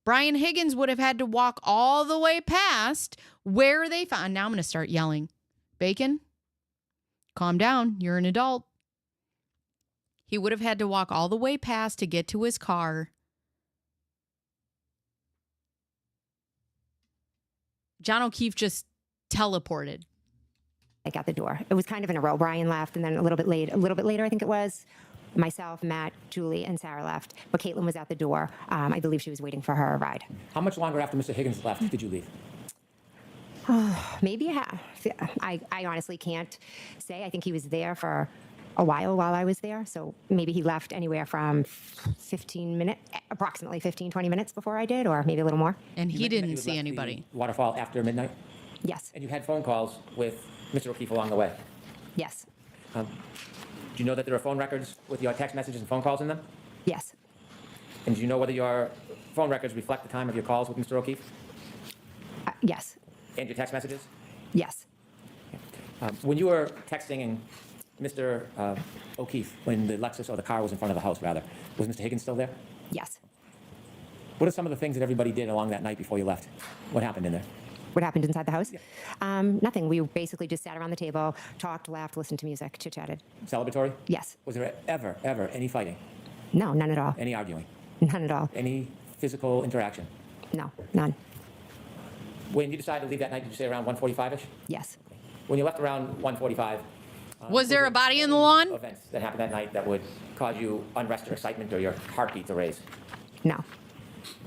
Brian Higgins would have had to walk all the way past where they found. Now I'm going to start yelling. Bacon, calm down. You're an adult. He would have had to walk all the way past to get to his car. John O'Keefe just teleported. Like at the door. It was kind of in a row. Brian left, and then a little bit later, I think it was, myself, Matt, Julie, and Sarah left. But Caitlin was at the door. I believe she was waiting for her ride. How much longer after Mr. Higgins left did you leave? Maybe a half. I honestly can't say. I think he was there for a while I was there. So maybe he left anywhere from 15 minutes, approximately 15, 20 minutes before I did, or maybe a little more. And he You mentioned that didn't you see left anybody. the waterfall after midnight? Yes. And you had phone calls with Mr. O'Keefe along the way. Yes. Do you know that there are phone records with your text messages and phone calls in them? Yes. And do you know whether your phone records reflect the time of your calls with Mr. O'Keefe Yes. and your text messages? Yes. When you were texting Mr. O'Keefe, when the Lexus or the car was in front of the house, rather, was Mr. Higgins still there? Yes. What are some of the things that everybody did along that night before you left? What happened in there? What happened inside the house? Nothing. We basically just sat around the table, talked, laughed, listened to music, chit-chatted. Celebratory? Yes. Was there ever any fighting? No, none at all. Any arguing? None at all. Any physical interaction? No, none. When you decided to leave that night, did you say around 1:45-ish? Yes. When you left around 1:45, Was there a body in the lawn? events that happened that night that would cause you unrest or excitement or your heartbeat to raise? No.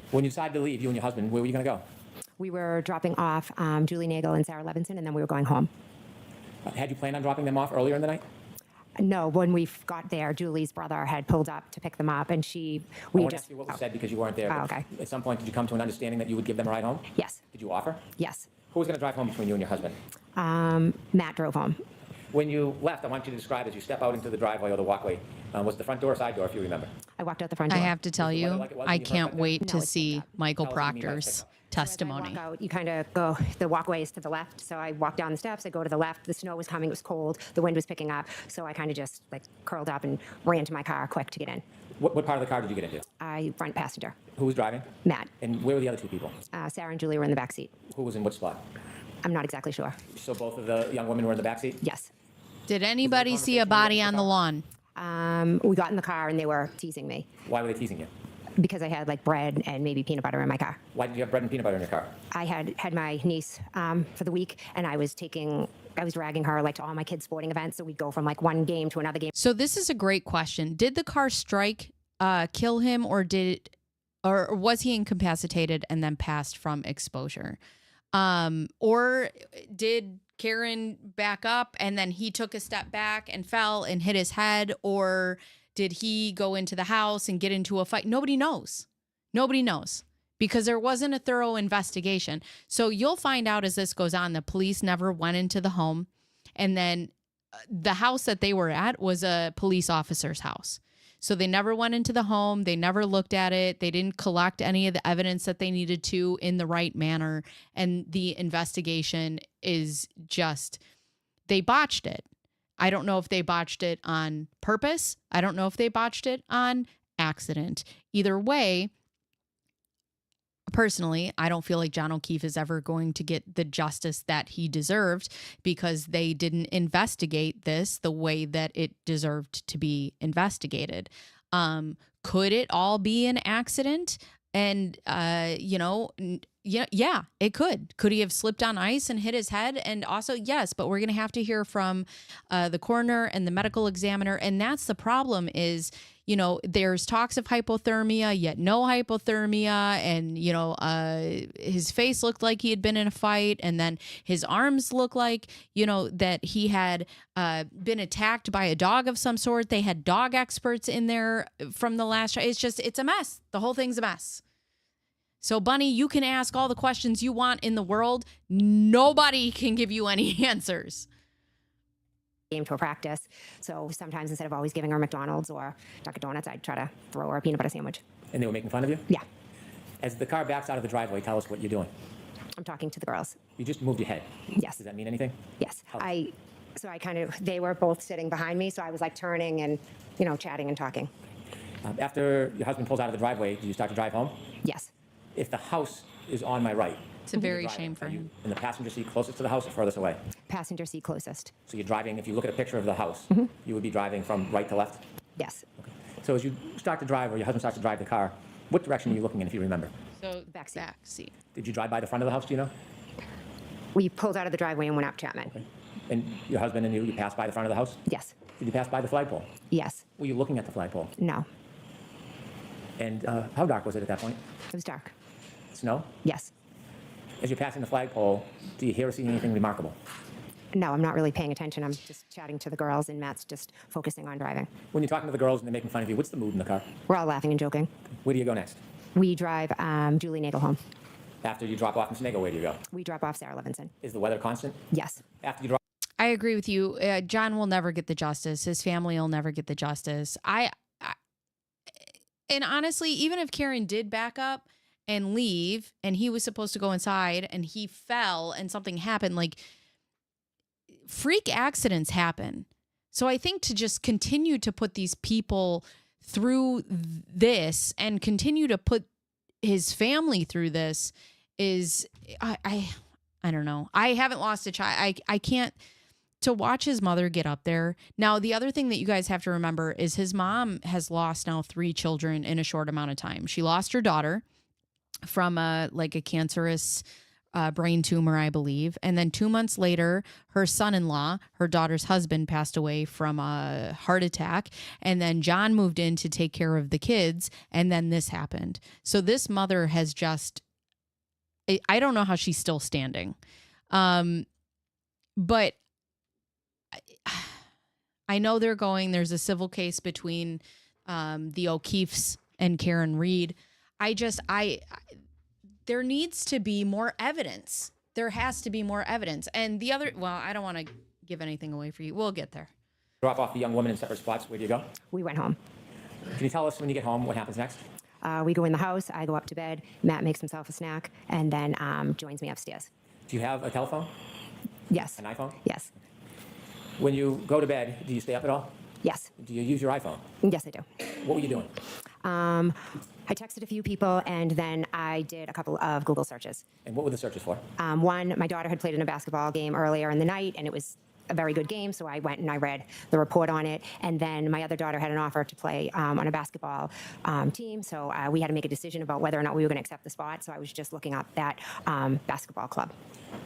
When you decided to leave, you and your husband, where were you going to go? We were dropping off Julie Nagel and Sarah Levinson, and then we were going home. Had you planned on dropping them off earlier in the night? No, when we got there, Julie's brother had pulled up to pick them up, and I we won't just. ask you what was said because you weren't there. Oh, but okay. At some point, did you come to an understanding that you would give them a ride home? Yes. Did you offer? Yes. Who was going to drive home between you and your husband? Matt drove home. When you left, I want you to describe as you step out into the driveway or the walkway. Was the front door or side door, if you remember? I walked out the front I door. have to tell Was the weather you, like it was when I you first can't got there? wait No, to it's see picked up. Michael Tell us what you mean by Proctor's picked up. testimony. Walk out, you kind of go, the walkway is to the left, so I walk down the steps, I go to the left, the snow was coming, it was cold, the wind was picking up, so I kind of just like curled up and ran to my car quick to get in. What part of the car did you get into? I front passenger. Who was driving? Matt. And where were the other two people? Sarah and Julie were in the back seat. Who was in which spot? I'm not exactly sure. So both of the young women were in the back seat? Yes. Did anybody see a body on the lawn? We got in the car and they were teasing me Why were they teasing you? because I had like bread and maybe peanut butter in my car. Why did you have bread and peanut butter in your car? I had my niece for the week, and I was dragging her like to all my kids' sporting events. So we'd go from like one game to another game. So this is a great question. Did the car strike kill him, or was he incapacitated and then passed from exposure? Or did Karen back up and then he took a step back and fell and hit his head? Or did he go into the house and get into a fight? Nobody knows. Nobody knows because there wasn't a thorough investigation. So you'll find out as this goes on, the police never went into the home. And then the house that they were at was a police officer's house. So they never went into the home. They never looked at it. They didn't collect any of the evidence that they needed to in the right manner. And the investigation is just, they botched it. I don't know if they botched it on purpose. I don't know if they botched it on accident. Either way, personally, I don't feel like John O'Keefe is ever going to get the justice that he deserved because they didn't investigate this the way that it deserved to be investigated. Could it all be an accident? And, yeah, it could. Could he have slipped on ice and hit his head? And also, yes, but we're going to have to hear from the coroner and the medical examiner. And that's the problem is, there's talks of hypothermia, yet no hypothermia. And, his face looked like he had been in a fight. And then his arms look like, that he had been attacked by a dog of some sort. They had dog experts in there from the last trial. It's a mess. The whole thing's a mess. So, Bunny, you can ask all the questions you want in the world. Nobody can give you any answers. Game to a practice. So sometimes instead of always giving her McDonald's or Dunkin' Donuts, I'd try to throw her a peanut butter sandwich. And they were making fun of you? Yeah. As the car backs out of the driveway, tell us what you're doing. I'm talking to the girls. You just moved your head. Yes. Does that mean anything? Yes. How? They were both sitting behind me, so I was like turning and, chatting and talking. After your husband pulls out of the driveway, do you start to drive home? Yes. If the house is on my right, It's a very shame for are you him. in the passenger seat closest to the house or furthest away? Passenger seat closest. So you're driving, if you look at a picture of the house, you would be driving from right to left? Yes. Okay. So as you start to drive, or your husband starts to drive the car, what direction are you looking in, if you remember? So, Back seat. Did you drive by the front of the house, do you know? We pulled out of the driveway and went up Chapman. Okay. And your husband and you passed by the front of the house? Yes. Did you pass by the flagpole? Yes. Were you looking at the flagpole? No. And how dark was it at that point? It was dark. Snow? Yes. As you're passing the flagpole, do you hear or see anything remarkable? No, I'm not really paying attention. I'm just chatting to the girls, and Matt's just focusing on driving. When you're talking to the girls and they're making fun of you, what's the mood in the car? We're all laughing and joking. Where do you go next? We drive Julie Nagel home. After you drop off in Snego, where do you go? We drop off Sarah Levinson. Is the weather constant? Yes. After you drop I agree with you. John will never get the justice. His family will never get the justice. And honestly, even if Karen did back up and leave and he was supposed to go inside and he fell and something happened, like freak accidents happen. So I think to just continue to put these people through this and continue to put his family through this is, I don't know. I haven't lost a child. I can't. To watch his mother get up there. Now, the other thing that you guys have to remember is his mom has lost now 3 children in a short amount of time. She lost her daughter from a cancerous brain tumor, I believe. And then 2 months later, her son-in-law, her daughter's husband, passed away from a heart attack. And then John moved in to take care of the kids. And then this happened. So this mother has just, I don't know how she's still standing. But I know there's a civil case between the O'Keefes and Karen Reed. There needs to be more evidence. There has to be more evidence. And the other, well, I don't want to give anything away for you. We'll get there. drop off the young woman in separate spots, where do you go? We went home. Can you tell us when you get home what happens next? We go in the house. I go up to bed. Matt makes himself a snack and then joins me upstairs. Do you have a telephone? Yes. An iPhone? Yes. When you go to bed, do you stay up at all? Yes. Do you use your iPhone? Yes, I do. What were you doing? I texted a few people, and then I did a couple of Google searches. And what were the searches for? One, my daughter had played in a basketball game earlier in the night, and it was a very good game, so I went and I read the report on it. And then my other daughter had an offer to play on a basketball team, so we had to make a decision about whether or not we were going to accept the spot, so I was just looking up that basketball club.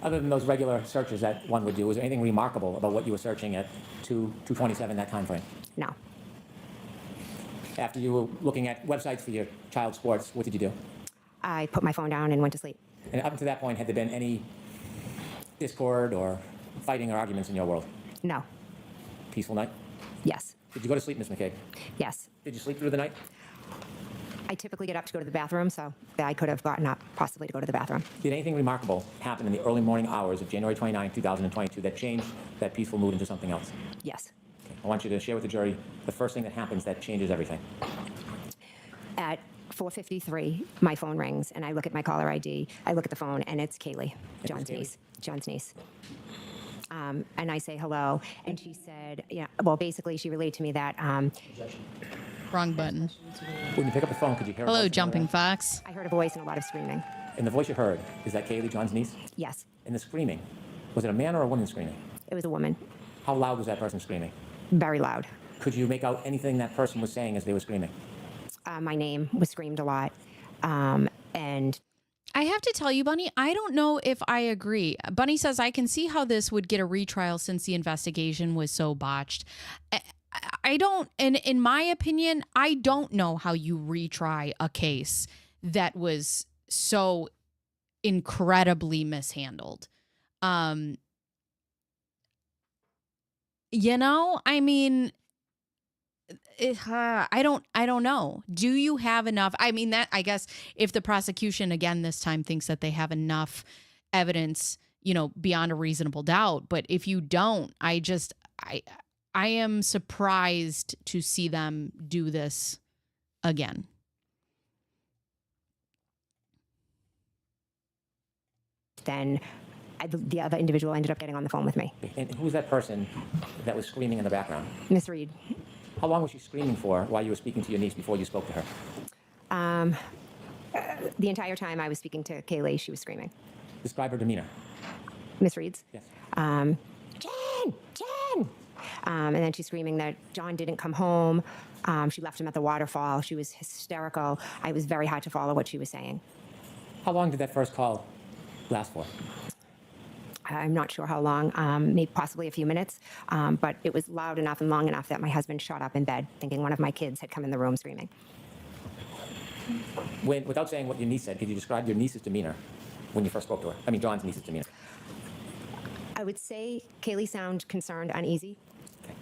Other than those regular searches that one would do, was there anything remarkable about what you were searching at 2:27, that time frame? No. After you were looking at websites for your child's sports, what did you do? I put my phone down and went to sleep. And up to that point, had there been any discord or fighting or arguments in your world? No. Peaceful night? Yes. Did you go to sleep, Ms. McCabe? Yes. Did you sleep through the night? I typically get up to go to the bathroom, so I could have gotten up possibly to go to the bathroom. Did anything remarkable happen in the early morning hours of January 29, 2022 that changed that peaceful mood into something else? Yes. I want you to share with the jury the first thing that happens that changes everything. At 4:53, my phone rings, and I look at my caller ID. I look at the phone, and it's Kaylee, John's Kaylee? niece. John's niece. And I say hello, and she said, yeah, well, basically, she relayed to me that Wrong button. When you pick up the phone, could you hear a Hello, voice in the jumping other fox. I heard a voice and a lot of screaming. end? And the voice you heard, is that Kaylee, John's niece? Yes, And the screaming, was it a man or a woman screaming? it was a woman, How loud was that person screaming? very loud. Could you make out anything that person was saying as they were screaming? My name was screamed a lot, and I have to tell you, Bunny, I don't know if I agree. Bunny says, I can see how this would get a retrial since the investigation was so botched. I don't, and in my opinion, I don't know how you retry a case that was so incredibly mishandled. You know, I mean, I don't know. Do you have enough? I mean, that, I guess if the prosecution again this time thinks that they have enough evidence, you know, beyond a reasonable doubt, but if you don't, I am surprised to see them do this again. then the other individual ended up getting on the phone with me. And who was that person that was screaming in the background? Miss Reed. How long was she screaming for while you were speaking to your niece before you spoke to her? The entire time I was speaking to Kaylee, she was screaming. Describe her demeanor. Miss Reed's. Yes. Jen! And then she's screaming that John didn't come home. She left him at the waterfall. She was hysterical. I was very hard to follow what she was saying. How long did that first call last for? I'm not sure how long, maybe possibly a few minutes, but it was loud enough and long enough that my husband shot up in bed, thinking one of my kids had come in the room screaming. Without saying what your niece said, could you describe your niece's demeanor when you first spoke to her? I mean, John's niece's demeanor. I would say Kaylee sounded concerned, uneasy. Okay.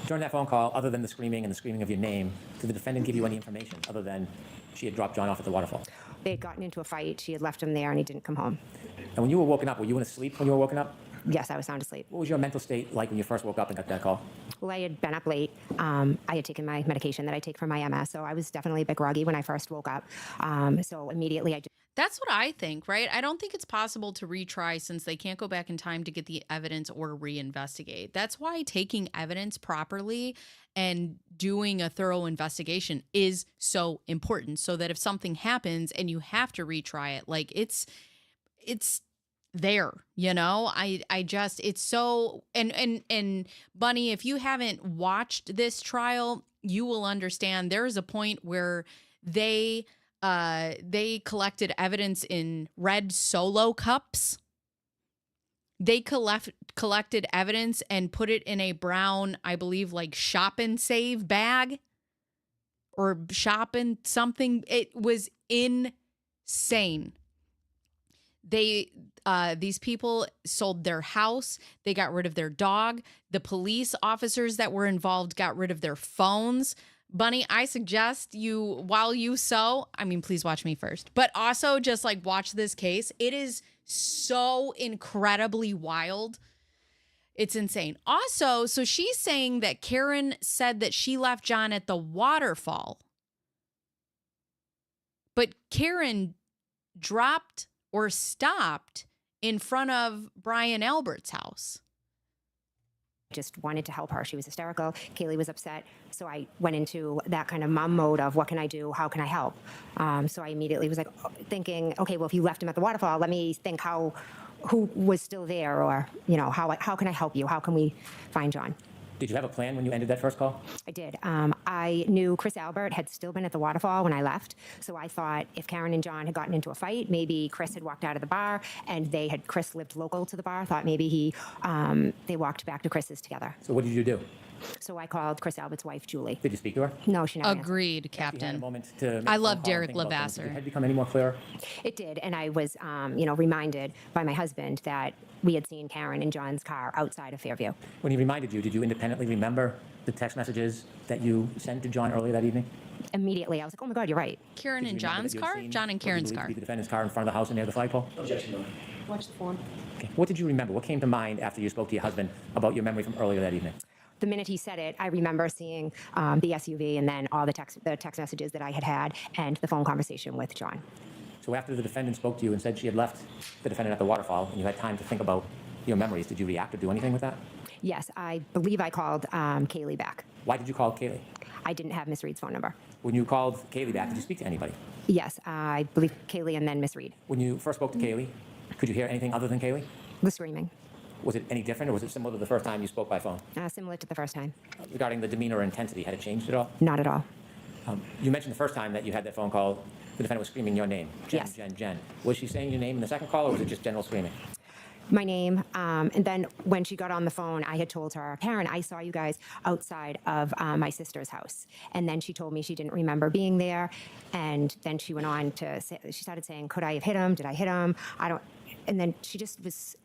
During that phone call, other than the screaming and the screaming of your name, did the defendant give you any information other than she had dropped John off at the waterfall? They had gotten into a fight. She had left him there, and he didn't come home. And when you were woken up, were you in a sleep when you were woken up? Yes, I was sound asleep. What was your mental state like when you first woke up and got that call? Well, I had been up late. I had taken my medication that I take for my MS, so I was definitely a bit groggy when I first woke up. So immediately I just... That's what I think, right? I don't think it's possible to retry since they can't go back in time to get the evidence or reinvestigate. That's why taking evidence properly and doing a thorough investigation is so important, so that if something happens and you have to retry it, like it's there, you know. I just, it's so, and Bunny, if you haven't watched this trial, you will understand there is a point where they collected evidence in red Solo cups. They collected evidence and put it in a brown, I believe, like shop and save bag or shop and something. It was insane. These people sold their house. They got rid of their dog. The police officers that were involved got rid of their phones. Bunny, I suggest you, while you sew, I mean, please watch me first, but also just like watch this case. It is so incredibly wild. It's insane. Also, so she's saying that Karen said that she left John at the waterfall, but Karen dropped or stopped in front of Brian Albert's house. Just wanted to help her. She was hysterical. Kaylee was upset. So I went into that kind of mom mode of what can I do? How can I help? So I immediately was like thinking, okay, well, if you left him at the waterfall, let me think who was still there, or, you know, how can I help you? How can we find John? Did you have a plan when you ended that first call? I did. I knew Chris Albert had still been at the waterfall when I left. So I thought if Karen and John had gotten into a fight, maybe Chris had walked out of the bar, and Chris lived local to the bar. Thought maybe they walked back to Chris's together. So what did you do? So I called Chris Albert's wife, Julie. Did you speak to her? No, she never answered. Agreed, You had a Captain. moment to make I a phone love call and Derek think about things. Did Lavasser. your head become any more clearer? It did, and I was, reminded by my husband that we had seen Karen and John's car outside of Fairview. When he reminded you, did you independently remember the text messages that you sent to John earlier that evening? Immediately, I was like, "Oh my God, you're right." Karen Did and you remember John's that you had car? seen John and what you Karen's believed to car. be the defendant's car in front of the house and near the flagpole? Objection, Watch the phone. Okay. What did you remember? What came to mind after you spoke to your husband about your memory from earlier that evening? the minute he said it, I remember seeing the SUV and then all the text messages that I had had and the phone conversation with John. So after the defendant spoke to you and said she had left the defendant at the waterfall and you had time to think about your memories, did you react or do anything with that? Yes, I believe I called Kaylee back. Why did you call Kaylee? I didn't have Miss Reed's phone number. When you called Kaylee back, did you speak to anybody? Yes, I believe Kaylee and then Miss Reed. When you first spoke to Kaylee, could you hear anything other than Kaylee? The screaming. Was it any different or was it similar to the first time you spoke by phone? Similar to the first time. Regarding the demeanor or intensity, had it changed at all? Not at all. You mentioned the first time that you had that phone call, the defendant was screaming your name. Jen, Yes. Jen, Jen. Was she saying your name in the second call or was it just general screaming? My name, and then when she got on the phone, I had told her, Karen, I saw you guys outside of my sister's house. And then she told me she didn't remember being there. And then she went on to say, she started saying, could I have hit him? Did I hit him? I don't, and then she just was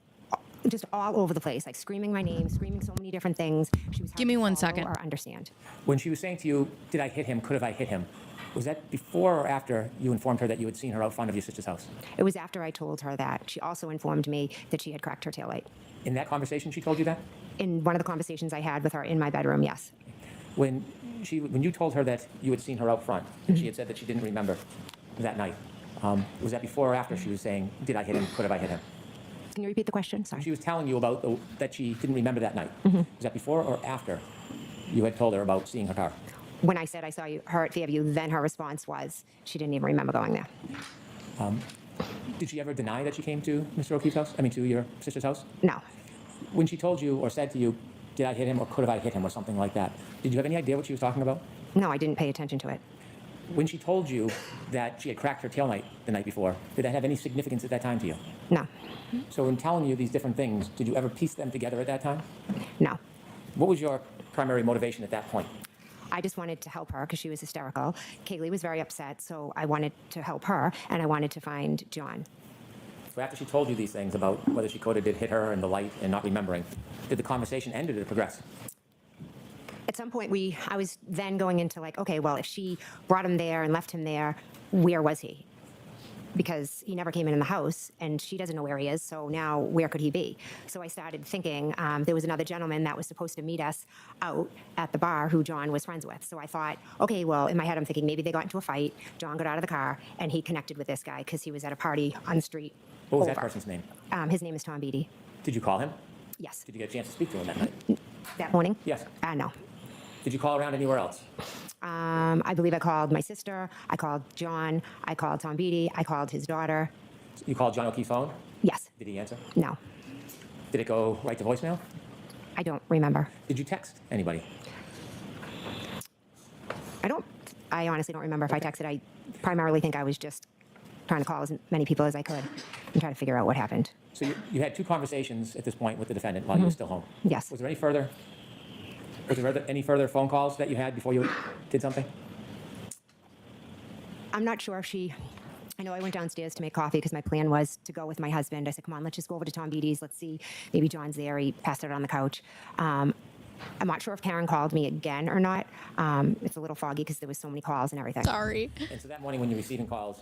just all over the place, like screaming my name, screaming so many different things. She was hard Give me to 1 follow second. or understand. When she was saying to you, did I hit him? Could have I hit him? Was that before or after you informed her that you had seen her out front of your sister's house? It was after I told her that. She also informed me that she had cracked her taillight. In that conversation, she told you that? In one of the conversations I had with her in my bedroom, yes. When you told her that you had seen her out front, and she had said that she didn't remember that night, was that before or after she was saying, did I hit him? Could have I hit him? Can you repeat the question? Sorry. She was telling you about that she didn't remember that night. Was that before or after you had told her about seeing her car? When I said I saw her at Fairview, then her response was she didn't even remember going there. Did she ever deny that she came to Mr. O'Keefe's house? I mean, to your sister's house? No. When she told you or said to you, did I hit him or could have I hit him or something like that, did you have any idea what she was talking about? No, I didn't pay attention to it. When she told you that she had cracked her taillight the night before, did that have any significance at that time to you? No. So in telling you these different things, did you ever piece them together at that time? No. What was your primary motivation at that point? I just wanted to help her because she was hysterical. Kaylee was very upset, so I wanted to help her, and I wanted to find John. So after she told you these things about whether she could or did hit her and the light and not remembering, did the conversation end or did it progress? At some point, I was then going into like, okay, well, if she brought him there and left him there, where was he? Because he never came in the house, and she doesn't know where he is, so now where could he be? So I started thinking there was another gentleman that was supposed to meet us out at the bar who John was friends with. So I thought, okay, well, in my head, I'm thinking maybe they got into a fight, John got out of the car, and he connected with this guy because he was at a party on the street. What was over. that person's name? His name is Tom Beatty. Did you call him? Yes. Did you get a chance to speak to him that night? That morning? Yes. No. Did you call around anywhere else? I believe I called my sister, I called John, I called Tom Beatty, I called his daughter. You called John O'Keefe's phone? Yes. Did he answer? No. Did it go right to voicemail? I don't remember. Did you text anybody? I honestly don't remember if I texted. I primarily think I was just trying to call as many people as I could and try to figure out what happened. So you had two conversations at this point with the defendant while you were still home? Yes. Was there any further phone calls that you had before you did something? I'm not sure if I know I went downstairs to make coffee because my plan was to go with my husband. I said, come on, let's just go over to Tom Beatty's. Let's see. Maybe John's there. He passed out on the couch. I'm not sure if Karen called me again or not. It's a little foggy because there was so many calls and everything. Sorry. And so that morning when you're receiving calls,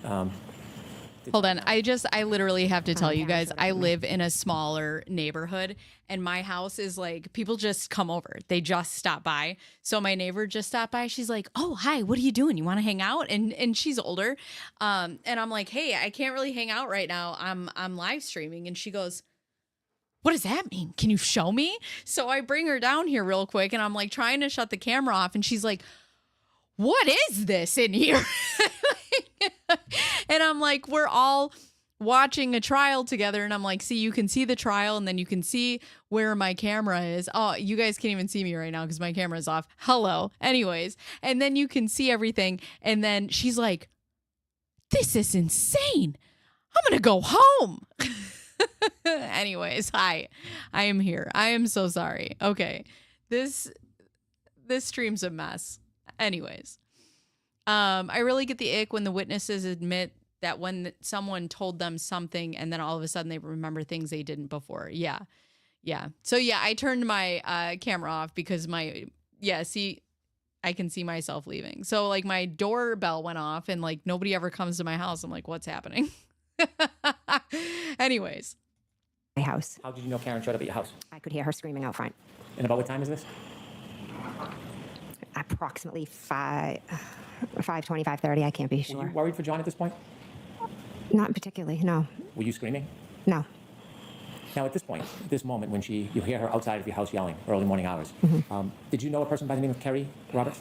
Hold on. I literally have to tell you yeah, guys, sure. I live in a smaller neighborhood and my house is like, people just come over. They just stop by. So my neighbor just stopped by. She's like, oh, hi, what are you doing? You want to hang out? And she's older. And I'm like, hey, I can't really hang out right now. I'm live streaming. And she goes, what does that mean? Can you show me? So I bring her down here real quick and I'm like trying to shut the camera off. And she's like, what is this in here? And I'm like, we're all watching a trial together. And I'm like, see, you can see the trial and then you can see where my camera is. Oh, you guys can't even see me right now because my camera is off. Hello. Anyways. And then you can see everything. And then she's like, this is insane. I'm going to go home. Anyways, hi, I am here. I am so sorry. Okay. This stream's a mess. Anyways, I really get the ick when the witnesses admit that when someone told them something and then all of a sudden they remember things they didn't before. Yeah. Yeah. So yeah, I turned my camera off because see, I can see myself leaving. So like my doorbell went off and like nobody ever comes to my house. I'm like, what's happening? Anyways. house. How did you know Karen showed up at your house? I could hear her screaming out front. And about what time is this? Approximately 5:20, 5:30. I can't be Were sure. you worried for John at this point? Not particularly. No. Were you screaming? No. Now, at this point, this moment, when you hear her outside of your house yelling, early morning hours, did you know a person by the name of Kerry Roberts?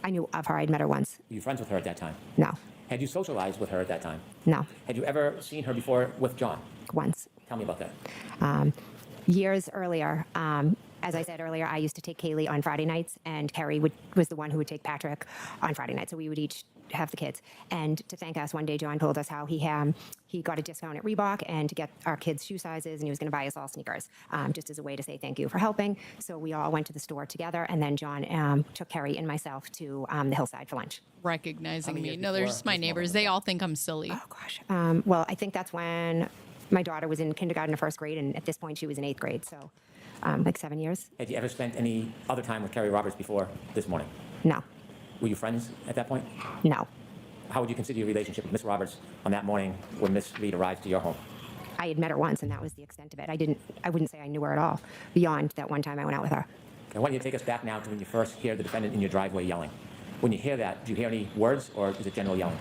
I knew of her. I'd met her once. Were you friends with her at that time? No. Had you socialized with her at that time? No. Had you ever seen her before with John? Once. Tell me about that. Years earlier, as I said earlier, I used to take Kaylee on Friday nights, and Kerry was the one who would take Patrick on Friday nights. So we would each have the kids. And to thank us, one day John told us how he got a discount at Reebok and to get our kids shoe sizes, and he was going to buy us all sneakers, just as a way to say thank you for helping. So we all went to the store together, and then John took Kerry and myself to the hillside for lunch. Recognizing How many me. years No, they're before just my this moment neighbors. was They that? all think I'm silly. Oh, gosh. Well, I think that's when my daughter was in kindergarten or first grade, and at this point she was in 8th grade. So like 7 years. Had you ever spent any other time with Kerry Roberts before this morning? No. Were you friends at that point? No. How would you consider your relationship with Miss Roberts on that morning when Miss Reed arrived to your home? I had met her once, and that was the extent of it. I wouldn't say I knew her at all beyond that one time I went out with her. I want you to take us back now to when you first hear the defendant in your driveway yelling. When you hear that, do you hear any words, or is it general yelling?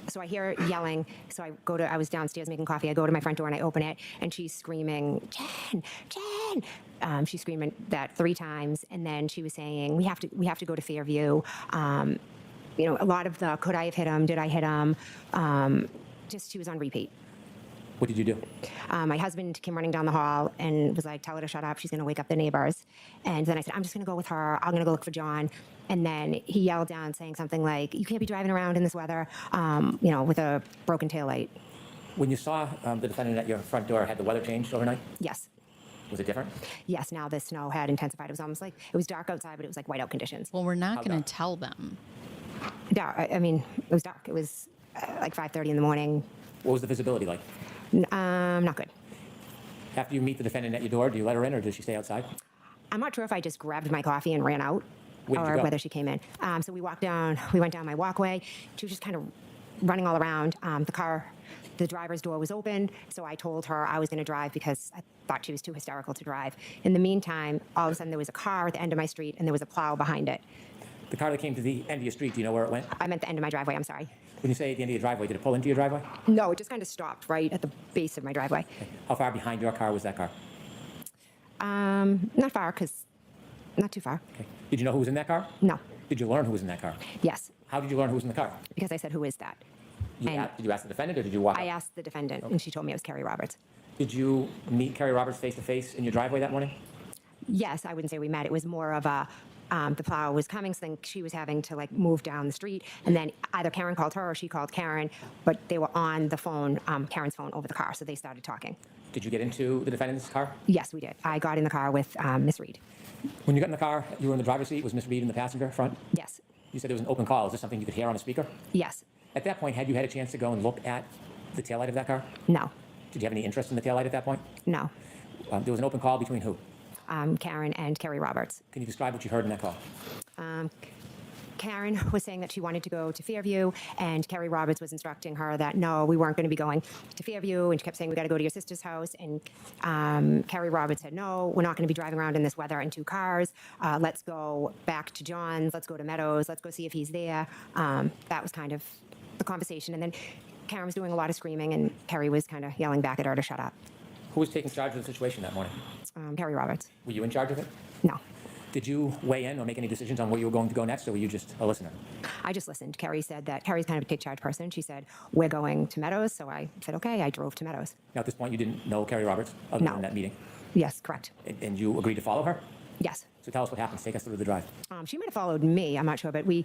So I hear her yelling. So I was downstairs making coffee. I go to my front door and I open it, and she's screaming, Jen, Jen. She's screaming that 3 times, and then she was saying, we have to go to Fairview. A lot of the, could I have hit him? Did I hit him? Just she was on repeat. What did you do? My husband came running down the hall and was like, tell her to shut up. She's going to wake up the neighbors. And then I said, I'm just going to go with her. I'm going to go look for John. And then he yelled down saying something like, you can't be driving around in this weather, with a broken taillight. When you saw the defendant at your front door, had the weather changed overnight? Yes. Was it different? Yes, now the snow had intensified. It was almost like, it was dark outside, but it was like whiteout conditions. Well, we're not How going dark? to tell them. Dark. It was dark. It was like 5:30 in the morning. What was the visibility like? Not good. After you meet the defendant at your door, do you let her in, or does she stay outside? I'm not sure if I just grabbed my coffee and ran out, Where did you or go? whether she came in. So we went down my walkway. She was just kind of running all around. The driver's door was open, so I told her I was going to drive because I thought she was too hysterical to drive. In the meantime, all of a sudden there was a car at the end of my street, and there was a plow behind it. The car that came to the end of your street, do you know where it went? I meant the end of my driveway, I'm sorry. When you say at the end of your driveway, did it pull into your driveway? No, it just kind of stopped right at the base of my driveway. How far behind your car was that car? Not far, not too far. Okay. Did you know who was in that car? No. Did you learn who was in that car? Yes, How did you learn who was in the car? because I said, who is that? Did you ask the defendant, or did you walk I up? asked the defendant, and she told me it was Kerry Roberts. Did you meet Kerry Roberts face to face in your driveway that morning? Yes, I wouldn't say we met. It was more of a, the plow was coming, so then she was having to move down the street, and then either Karen called her or she called Karen, but they were on the phone, Karen's phone over the car, so they started talking. Did you get into the defendant's car? Yes, we did. I got in the car with Miss Reed. When you got in the car, you were in the driver's seat. Was Miss Reed in the passenger front? Yes, You said it was an open call. Is this something you could hear on a speaker? yes, At that point, had you had a chance to go and look at the taillight of that car? no, Did you have any interest in the taillight at that point? no. There was an open call between who? Karen and Kerry Roberts. Can you describe what you heard in that call? Karen was saying that she wanted to go to Fairview, and Kerry Roberts was instructing her that no, we weren't going to be going to Fairview, and she kept saying, we got to go to your sister's house. And Kerry Roberts said, no, we're not going to be driving around in this weather in 2 cars. Let's go back to John's. Let's go to Meadows. Let's go see if he's there. That was kind of the conversation. And then Karen was doing a lot of screaming, and Kerry was kind of yelling back at her to shut up. Who was taking charge of the situation that morning? Kerry Roberts. Were you in charge of it? No, Did you weigh in or make any decisions on where you were going to go next, or were you just a listener? I just listened. Kerry said that Kerry's kind of a take charge person. She said, we're going to Meadows. So I said, okay, I drove to Meadows. Now, at this point, you didn't know Kerry Roberts other No. than that meeting, Yes, correct. and you agreed to follow her? Yes. So tell us what happens. Take us through the drive. She might have followed me. I'm not sure, but we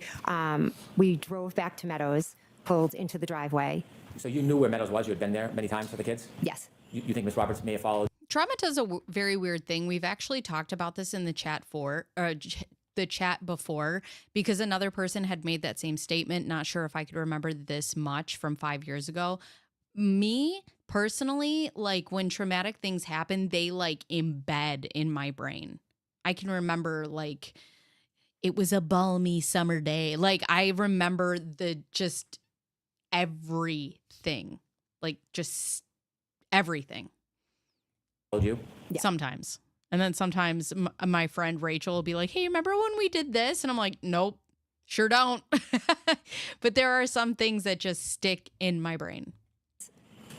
drove back to Meadows, pulled into the driveway. So you knew where Meadows was. You had been there many times for the kids. Yes. You think Miss Roberts may have followed? Trauma does a very weird thing. We've actually talked about this in the chat the chat before, because another person had made that same statement. Not sure if I could remember this much from 5 years ago. Me personally, when traumatic things happen, they embed in my brain. I can remember it was a balmy summer day. I remember everything, just everything. you? Yeah. Sometimes. And then sometimes my friend Rachel will be like, hey, remember when we did this? And I'm like, nope, sure don't. But there are some things that just stick in my brain.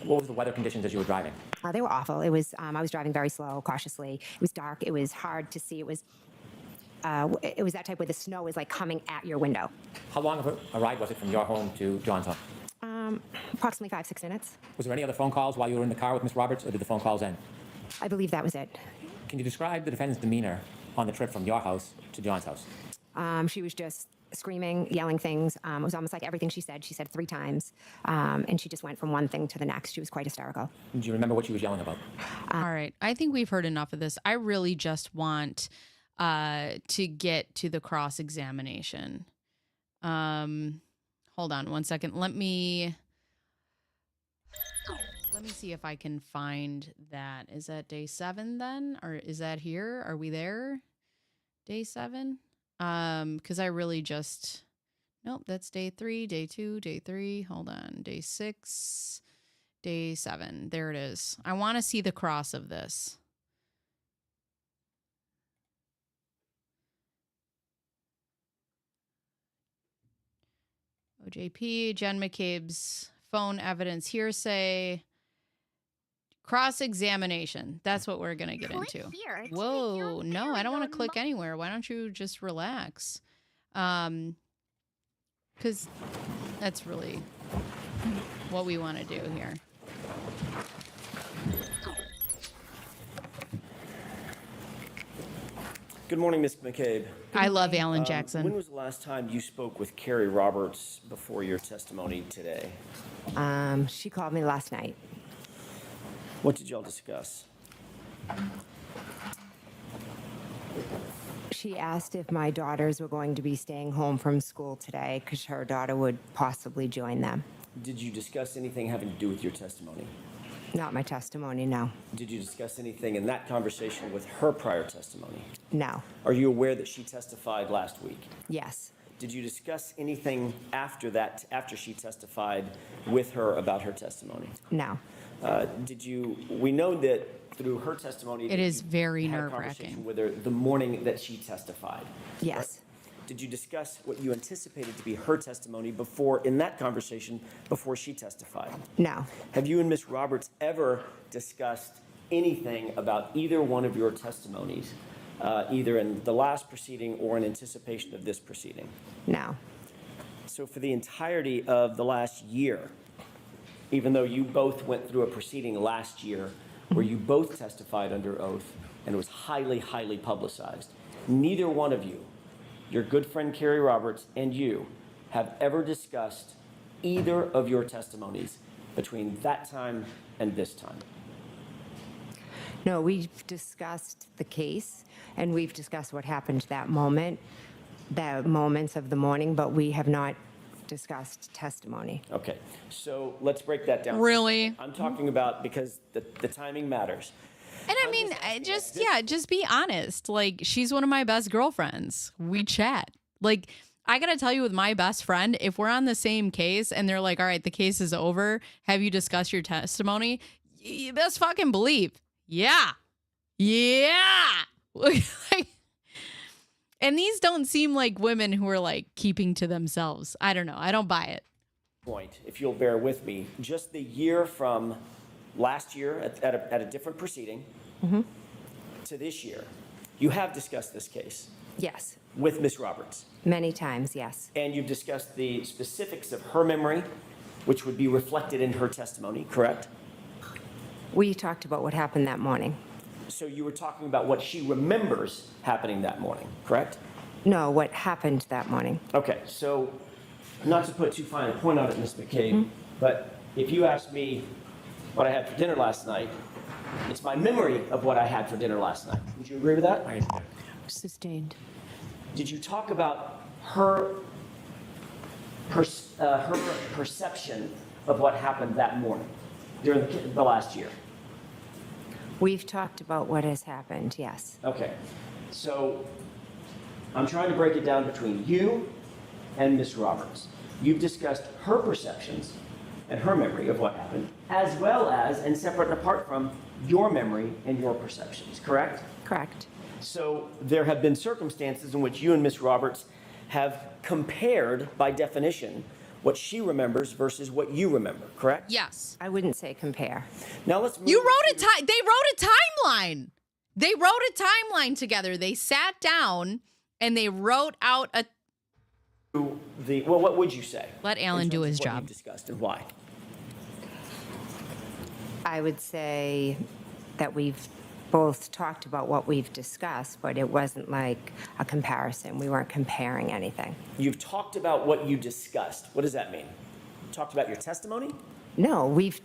What was the weather conditions as you were driving? They were awful. It was, I was driving very slow, cautiously. It was dark. It was hard to see. It was that type where the snow is like coming at your window. How long of a ride was it from your home to John's home? Approximately 5-6 minutes. Was there any other phone calls while you were in the car with Miss Roberts, or did the phone calls end? I believe that was it. Can you describe the defendant's demeanor on the trip from your house to John's house? She was just screaming, yelling things. It was almost like everything she said 3 times. And she just went from one thing to the next. She was quite hysterical. Do you remember what she was yelling about? All right. I think we've heard enough of this. I really just want to get to the cross-examination. Hold on one second. Let me see if I can find that. Is that day 7 then? Or is that here? Are we there? Day 7? Because I really just... Nope, that's day 3, day 2, day 3. Hold on. Day 6, day 7. There it is. I want to see the cross of this. OJP, Jen McCabe's phone evidence hearsay. Cross-examination. That's what we're going to get into. Here to Whoa, no, I don't want to click anywhere. Why don't you just relax? Because that's really what we want to do here. Good morning, Ms. McCabe. I love Alan Jackson. When was the last time you spoke with Carrie Roberts before your testimony today? She called me last night. What did y'all discuss? She asked if my daughters were going to be staying home from school today because her daughter would possibly join them. Did you discuss anything having to do with your testimony? Not my testimony, no. Did you discuss anything in that conversation with her prior testimony? No. Are you aware that she testified last week? Yes. Did you discuss anything after that, after she testified with her about her testimony? No. We know that through her testimony, It is very had a nerve-wracking. conversation with her the morning that she testified. Yes. Did you discuss what you anticipated to be her testimony in that conversation before she testified? No. Have you and Ms. Roberts ever discussed anything about either one of your testimonies, either in the last proceeding or in anticipation of this proceeding? No. So for the entirety of the last year, even though you both went through a proceeding last year where you both testified under oath and it was highly, highly publicized, neither one of you, your good friend Carrie Roberts and you, have ever discussed either of your testimonies between that time and this time. No, we've discussed the case and we've discussed what happened that moment, the moments of the morning, but we have not discussed testimony. Okay, so let's break that down. Really? I'm talking about, because the timing matters. And I mean, just be honest. Like, she's one of my best girlfriends. We chat. Like, I got to tell you, with my best friend, if we're on the same case and they're like, all right, the case is over, have you discussed your testimony? You best fucking believe. Yeah. Like, and these don't seem like women who are like keeping to themselves. I don't know. I don't buy it. Point, if you'll bear with me, just the year from last year at a different proceeding to this year, you have discussed this case Yes. with Ms. Roberts. Many times, yes. And you've discussed the specifics of her memory, which would be reflected in her testimony, correct? We talked about what happened that morning. So you were talking about what she remembers happening that morning, correct? No, what happened that morning. Okay, so not to put too fine a point on it, Ms. McCabe, but if you asked me what I had for dinner last night, it's my memory of what I had for dinner last night. Would you agree with that? Sustained. Did you talk about her perception of what happened that morning during the last year? We've talked about what has happened, yes. Okay, so I'm trying to break it down between you and Ms. Roberts. You've discussed her perceptions and her memory of what happened, as well as, and separate and apart from, your memory and your perceptions, correct? Correct. So there have been circumstances in which you and Ms. Roberts have compared, by definition, what she remembers versus what you remember, correct? Yes. I wouldn't say compare. Now let's move You wrote to- they wrote a timeline. They wrote a timeline together. They sat down and they wrote out a well, what would you say? Let Alan in do terms his of what job. you've discussed and why? I would say that we've both talked about what we've discussed, but it wasn't like a comparison. We weren't comparing anything. You've talked about what you discussed. What does that mean? Talked about your testimony? No, we've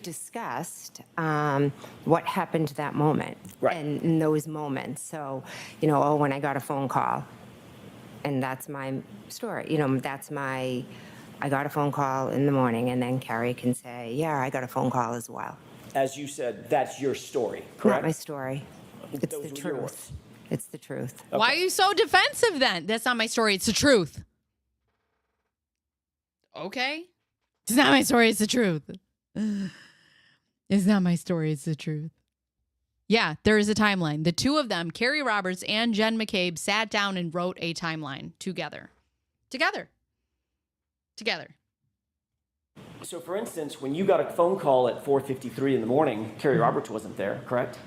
discussed what happened to that moment. Right. And in those moments. So, when I got a phone call, and that's my story. I got a phone call in the morning, and then Carrie can say, yeah, I got a phone call as well. As you said, that's your story, correct? Not my story. It's Those the were truth. yours. It's the truth. Why are you so defensive then? That's not my story. It's the truth. Okay. It's not my story. It's the truth. It's not my story. It's the truth. Yeah, there is a timeline. The two of them, Carrie Roberts and Jen McCabe, sat down and wrote a timeline together. Together. So, for instance, when you got a phone call at 4:53 in the morning, Carrie Roberts wasn't there, correct?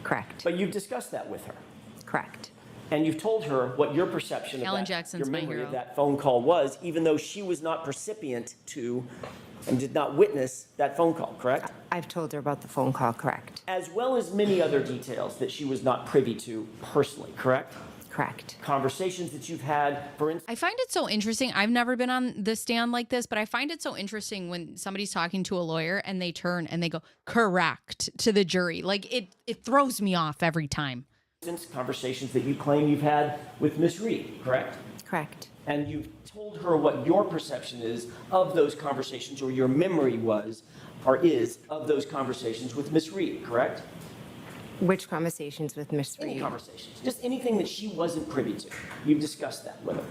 Correct. But you've discussed that with her. Correct. And you've told her what your perception Alan of that, Jackson's your my memory hero. of that phone call was, even though she was not recipient to and did not witness that phone call, correct? I've told her about the phone call, correct. As well as many other details that she was not privy to personally, correct? Correct. Conversations that you've had, for instance. I find it so interesting. I've never been on the stand like this, but I find it so interesting when somebody's talking to a lawyer and they turn and they go, correct, to the jury. Like, it throws me off every time. Conversations that you claim you've had with Miss Reed, correct? Correct. And you've told her what your perception is of those conversations, or your memory was, or is, of those conversations with Miss Reed, correct? Which conversations with Miss Any Reed? conversations, just anything that she wasn't privy to. You've discussed that with her.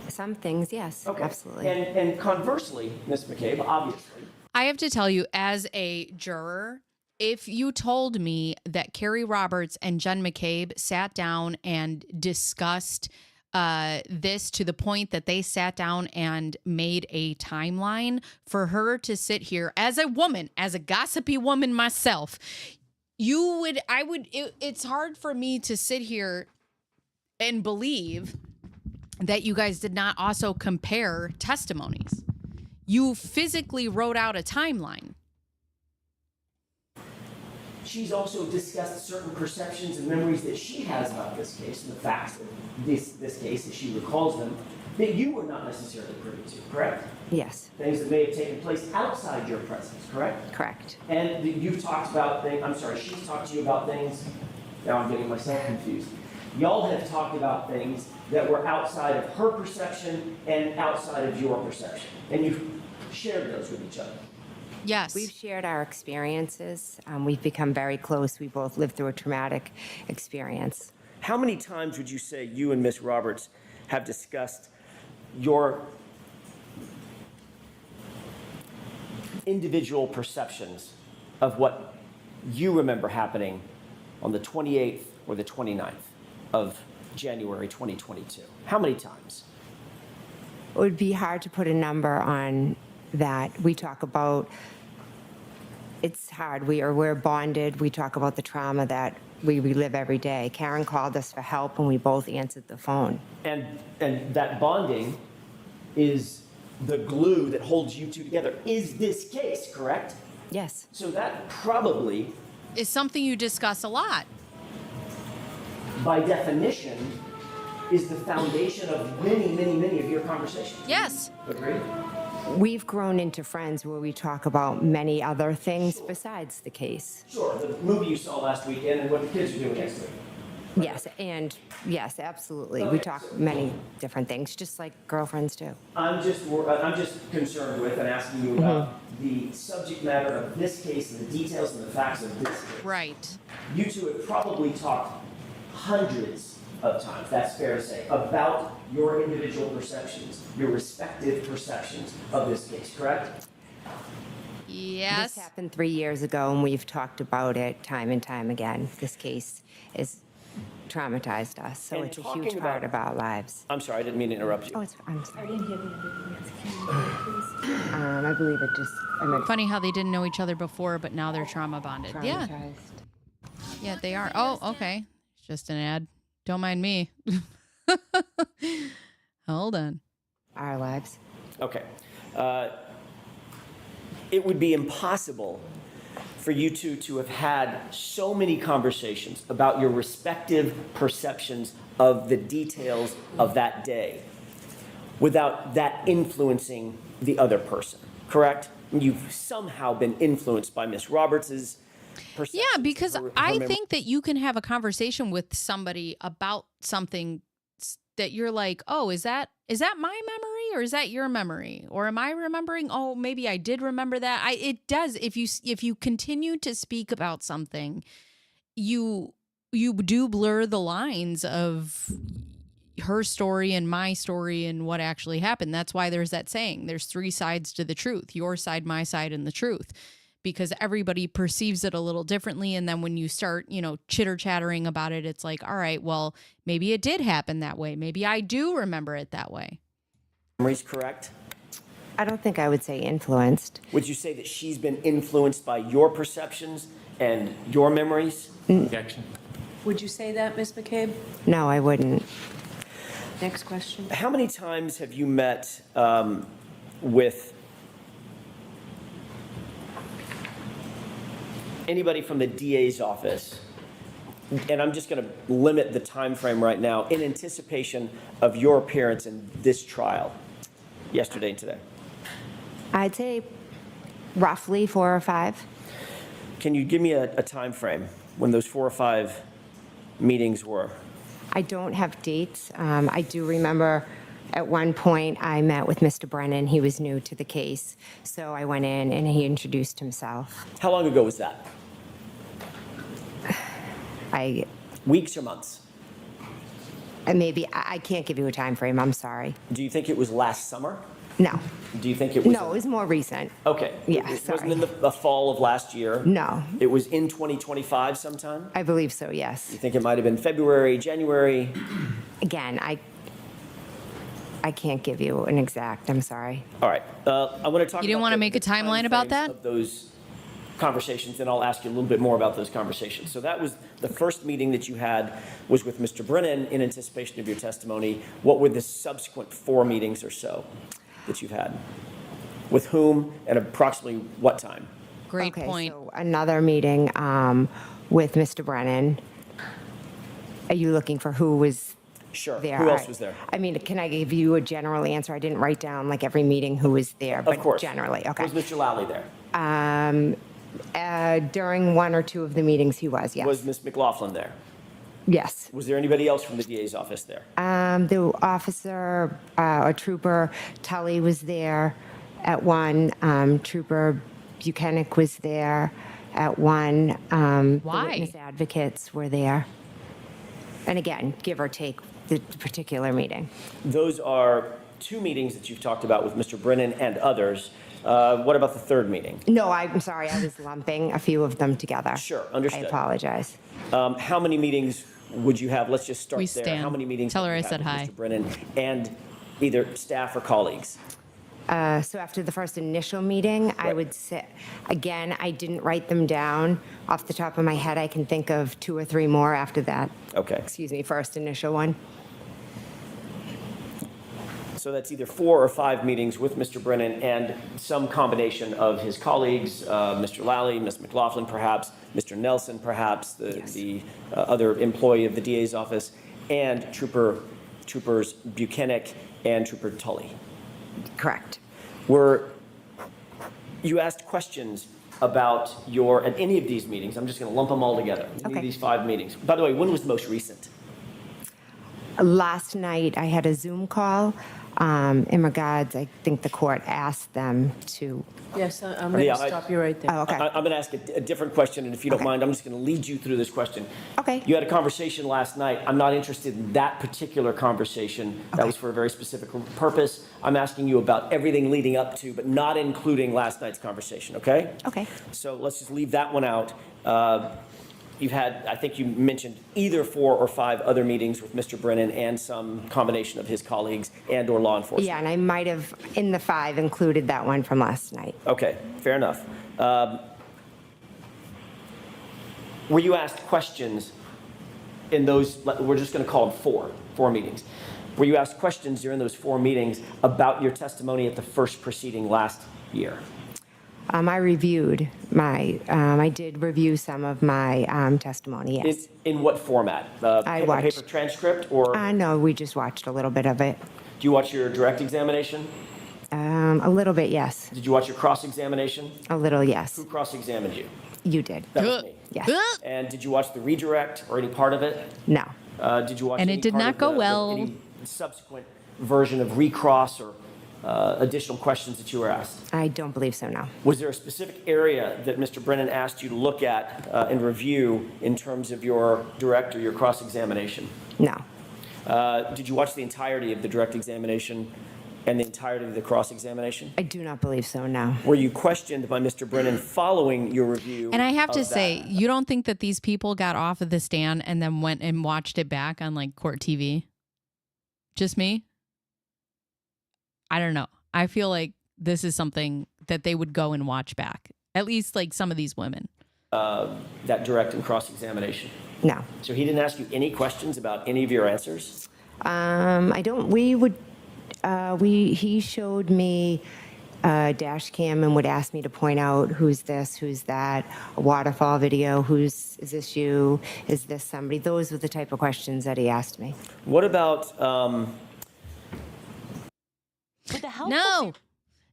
Some things, yes, Okay. absolutely. And conversely, Ms. McCabe, obviously, I have to tell you, as a juror, if you told me that Carrie Roberts and Jen McCabe sat down and discussed this to the point that they sat down and made a timeline, for her to sit here as a woman, as a gossipy woman myself, it's hard for me to sit here and believe that you guys did not also compare testimonies. You physically wrote out a timeline. she's also discussed certain perceptions and memories that she has about this case and the facts of this case, as she recalls them, that you were not necessarily privy to, correct? Yes, Things that may have taken place outside your presence, correct? correct. And you've talked about things, she's talked to you about things, now I'm getting myself confused. Y'all have talked about things that were outside of her perception and outside of your perception. And you've shared those with each other. Yes. We've shared our experiences. We've become very close. We both lived through a traumatic experience. How many times would you say you and Miss Roberts have discussed your individual perceptions of what you remember happening on the 28th or the 29th of January 2022? How many times? It would be hard to put a number on that. We talk about, it's hard. We're bonded. We talk about the trauma that we relive every day. Karen called us for help and we both answered the phone. And that bonding is the glue that holds you two together. Is this case, correct? Yes, So that probably, Is something you discuss a lot. by definition, is the foundation of many, many, many of your conversations. Yes. Agree? we've grown into friends where we talk about many other things besides the case. Sure, the movie you saw last weekend and what the kids are doing next week. Yes, and yes, absolutely. We talk many different things, just like girlfriends do. I'm just concerned with and asking you about the subject matter of this case and the details and the facts of this case. Right. You two have probably talked hundreds of times, that's fair to say, about your individual perceptions, your respective perceptions of this case, correct? Yes. This happened 3 years ago, and we've talked about it time and time again. This case has traumatized us, so And it's a talking huge part about- of our lives. I'm sorry, I didn't mean to interrupt Oh, you. I'm I sorry. didn't hear the other yes. Can you repeat, please? I believe it just, I meant Funny how they didn't know each other before, but now they're trauma bonded. Yeah. traumatized. Yeah, they are. Oh, okay. It's just an ad. Don't mind me. Hold on. Our lives. Okay. It would be impossible for you two to have had so many conversations about your respective perceptions of the details of that day without that influencing the other person, correct? You've somehow been influenced by Miss Roberts's perceptions. Yeah, because her I memory. think that you can have a conversation with somebody about something that you're like, oh, is that my memory or is that your memory? Or am I remembering? Oh, maybe I did remember that. It does. If you continue to speak about something, you do blur the lines of her story and my story and what actually happened. That's why there's that saying, there's 3 sides to the truth, your side, my side, and the truth, because everybody perceives it a little differently. And then when you start, chitter chattering about it, it's like, all right, well, maybe it did happen that way. Maybe I do remember it that way. Memory's correct? I don't think I would say influenced. Would you say that she's been influenced by your perceptions and your memories? Objection. Would you say that, Ms. McCabe? No, I wouldn't. Next question. How many times have you met with anybody from the DA's office? And I'm just going to limit the time frame right now in anticipation of your appearance in this trial, yesterday and today. I'd say roughly 4 or 5. Can you give me a time frame when those 4 or 5 meetings were? I don't have dates. I do remember at one point I met with Mr. Brennan. He was new to the case. So I went in and he introduced himself. How long ago was that? Weeks or months? I can't give you a time frame. I'm sorry. Do you think it was last summer? No. Do you think it was? No, it was more recent. Okay. Yeah, It sorry. wasn't in the fall of last year? No. It was in 2025 sometime? I believe so, yes. You think it might have been February, January? Again, I can't give you an exact. I'm sorry. All right. I want to talk. You didn't about want to the- make a the timeline about timeframes that? Of those conversations, and I'll ask you a little bit more about those conversations. So that was the first meeting that you had was with Mr. Brennan in anticipation of your testimony. What were the subsequent 4 meetings or so that you've had? With whom and approximately what time? Great Okay, point. so another meeting with Mr. Brennan. Are you looking for who was Sure. there? Who else was there? I mean, can I give you a general answer? I didn't write down like every meeting who was there, but Of course. generally, okay. Was Mr. Lally there? During 1 or 2 of the meetings, he was, yes. Was Ms. McLaughlin there? Yes. Was there anybody else from the DA's office there? The officer or trooper Tully was there at 1. Trooper Buchanan was there at 1. Why? The witness advocates were there. And again, give or take the particular meeting. Those are 2 meetings that you've talked about with Mr. Brennan and others. What about the 3rd meeting? No, I'm sorry. I was lumping a few of them together. Sure, understood. I apologize. How many meetings would you have? Let's just start We there. stand. How many meetings? Tell her have you I said had with hi. Mr. Brennan and either staff or colleagues? So after the first initial meeting, I Right. would say, again, I didn't write them down. Off the top of my head, I can think of 2 or 3 more after that. Okay. Excuse me, first initial one. So that's either 4 or 5 meetings with Mr. Brennan and some combination of his colleagues, Mr. Lally, Ms. McLaughlin perhaps, Mr. Nelson perhaps, the other employee of the DA's office, and Troopers Buchanan and Trooper Tully. Correct. You asked questions about at any of these meetings. I'm just going to lump them all together. Any Okay. of these 5 meetings. By the way, when was the most recent? Last night, I had a Zoom call in regards, I think the court asked them to, Yes, I'm going Yeah, to stop you right there. oh, okay. I'm going to ask a different question, and if you don't mind, I'm just going to lead you through this question. Okay. You had a conversation last night. I'm not interested in that particular conversation. That was for a very specific purpose. I'm asking you about everything leading up to, but not including last night's conversation, okay? Okay. So let's just leave that one out. You've had, I think you mentioned either 4 or 5 other meetings with Mr. Brennan and some combination of his colleagues and or law enforcement. Yeah, and I might have, in the 5, included that one from last night. Okay, fair enough. Were you asked questions in those, we're just going to call them 4 meetings. Were you asked questions during those 4 meetings about your testimony at the first proceeding last year? I reviewed I did review some of my testimony, yes. In what format? I Paper watched. transcript, or do No, we just watched a little bit of it. you watch your direct examination? A little bit, yes. Did you watch your cross-examination? A little, yes. Who cross-examined you? You did. That was me. Yes. And did you watch the redirect or any part of it? No. Did you watch And any it did part not of go well. any subsequent version of recross or additional questions that you were asked? I don't believe so, no. Was there a specific area that Mr. Brennan asked you to look at and review in terms of your direct or your cross-examination? No. Did you watch the entirety of the direct examination and the entirety of the cross-examination? I do not believe so, no. Were you questioned by Mr. Brennan following your review? And I have to of say, that? you don't think that these people got off of the stand and then went and watched it back on like court TV? Just me? I don't know. I feel like this is something that they would go and watch back. At least like some of these women. That direct and cross-examination. No. So he didn't ask you any questions about any of your answers? I don't, he showed me a dash cam and would ask me to point out who's this, who's that, a waterfall video, is this you, is this somebody? Those were the type of questions that he asked me. What about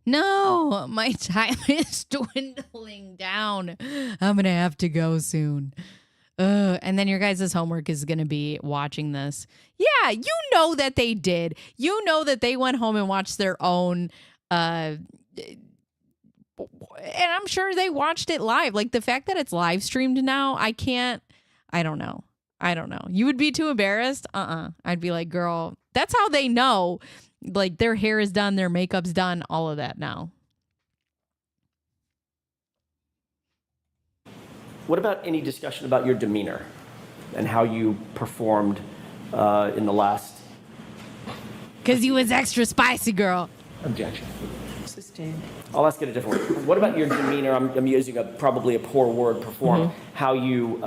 No, my time is dwindling down. I'm going to have to go soon. And then your guys' homework is going to be watching this. Yeah, you know that they did. You know that they went home and watched their own, and I'm sure they watched it live. Like the fact that it's live streamed now, I don't know. You would be too embarrassed? I'd be like, girl, that's how they know. Like their hair is done, their makeup's done, all of that now. What about any discussion about your demeanor and how you performed in the last? Because you was extra spicy, girl. Objection. Sustained. I'll ask it a different way. What about your demeanor? I'm using probably a poor word, perform. How you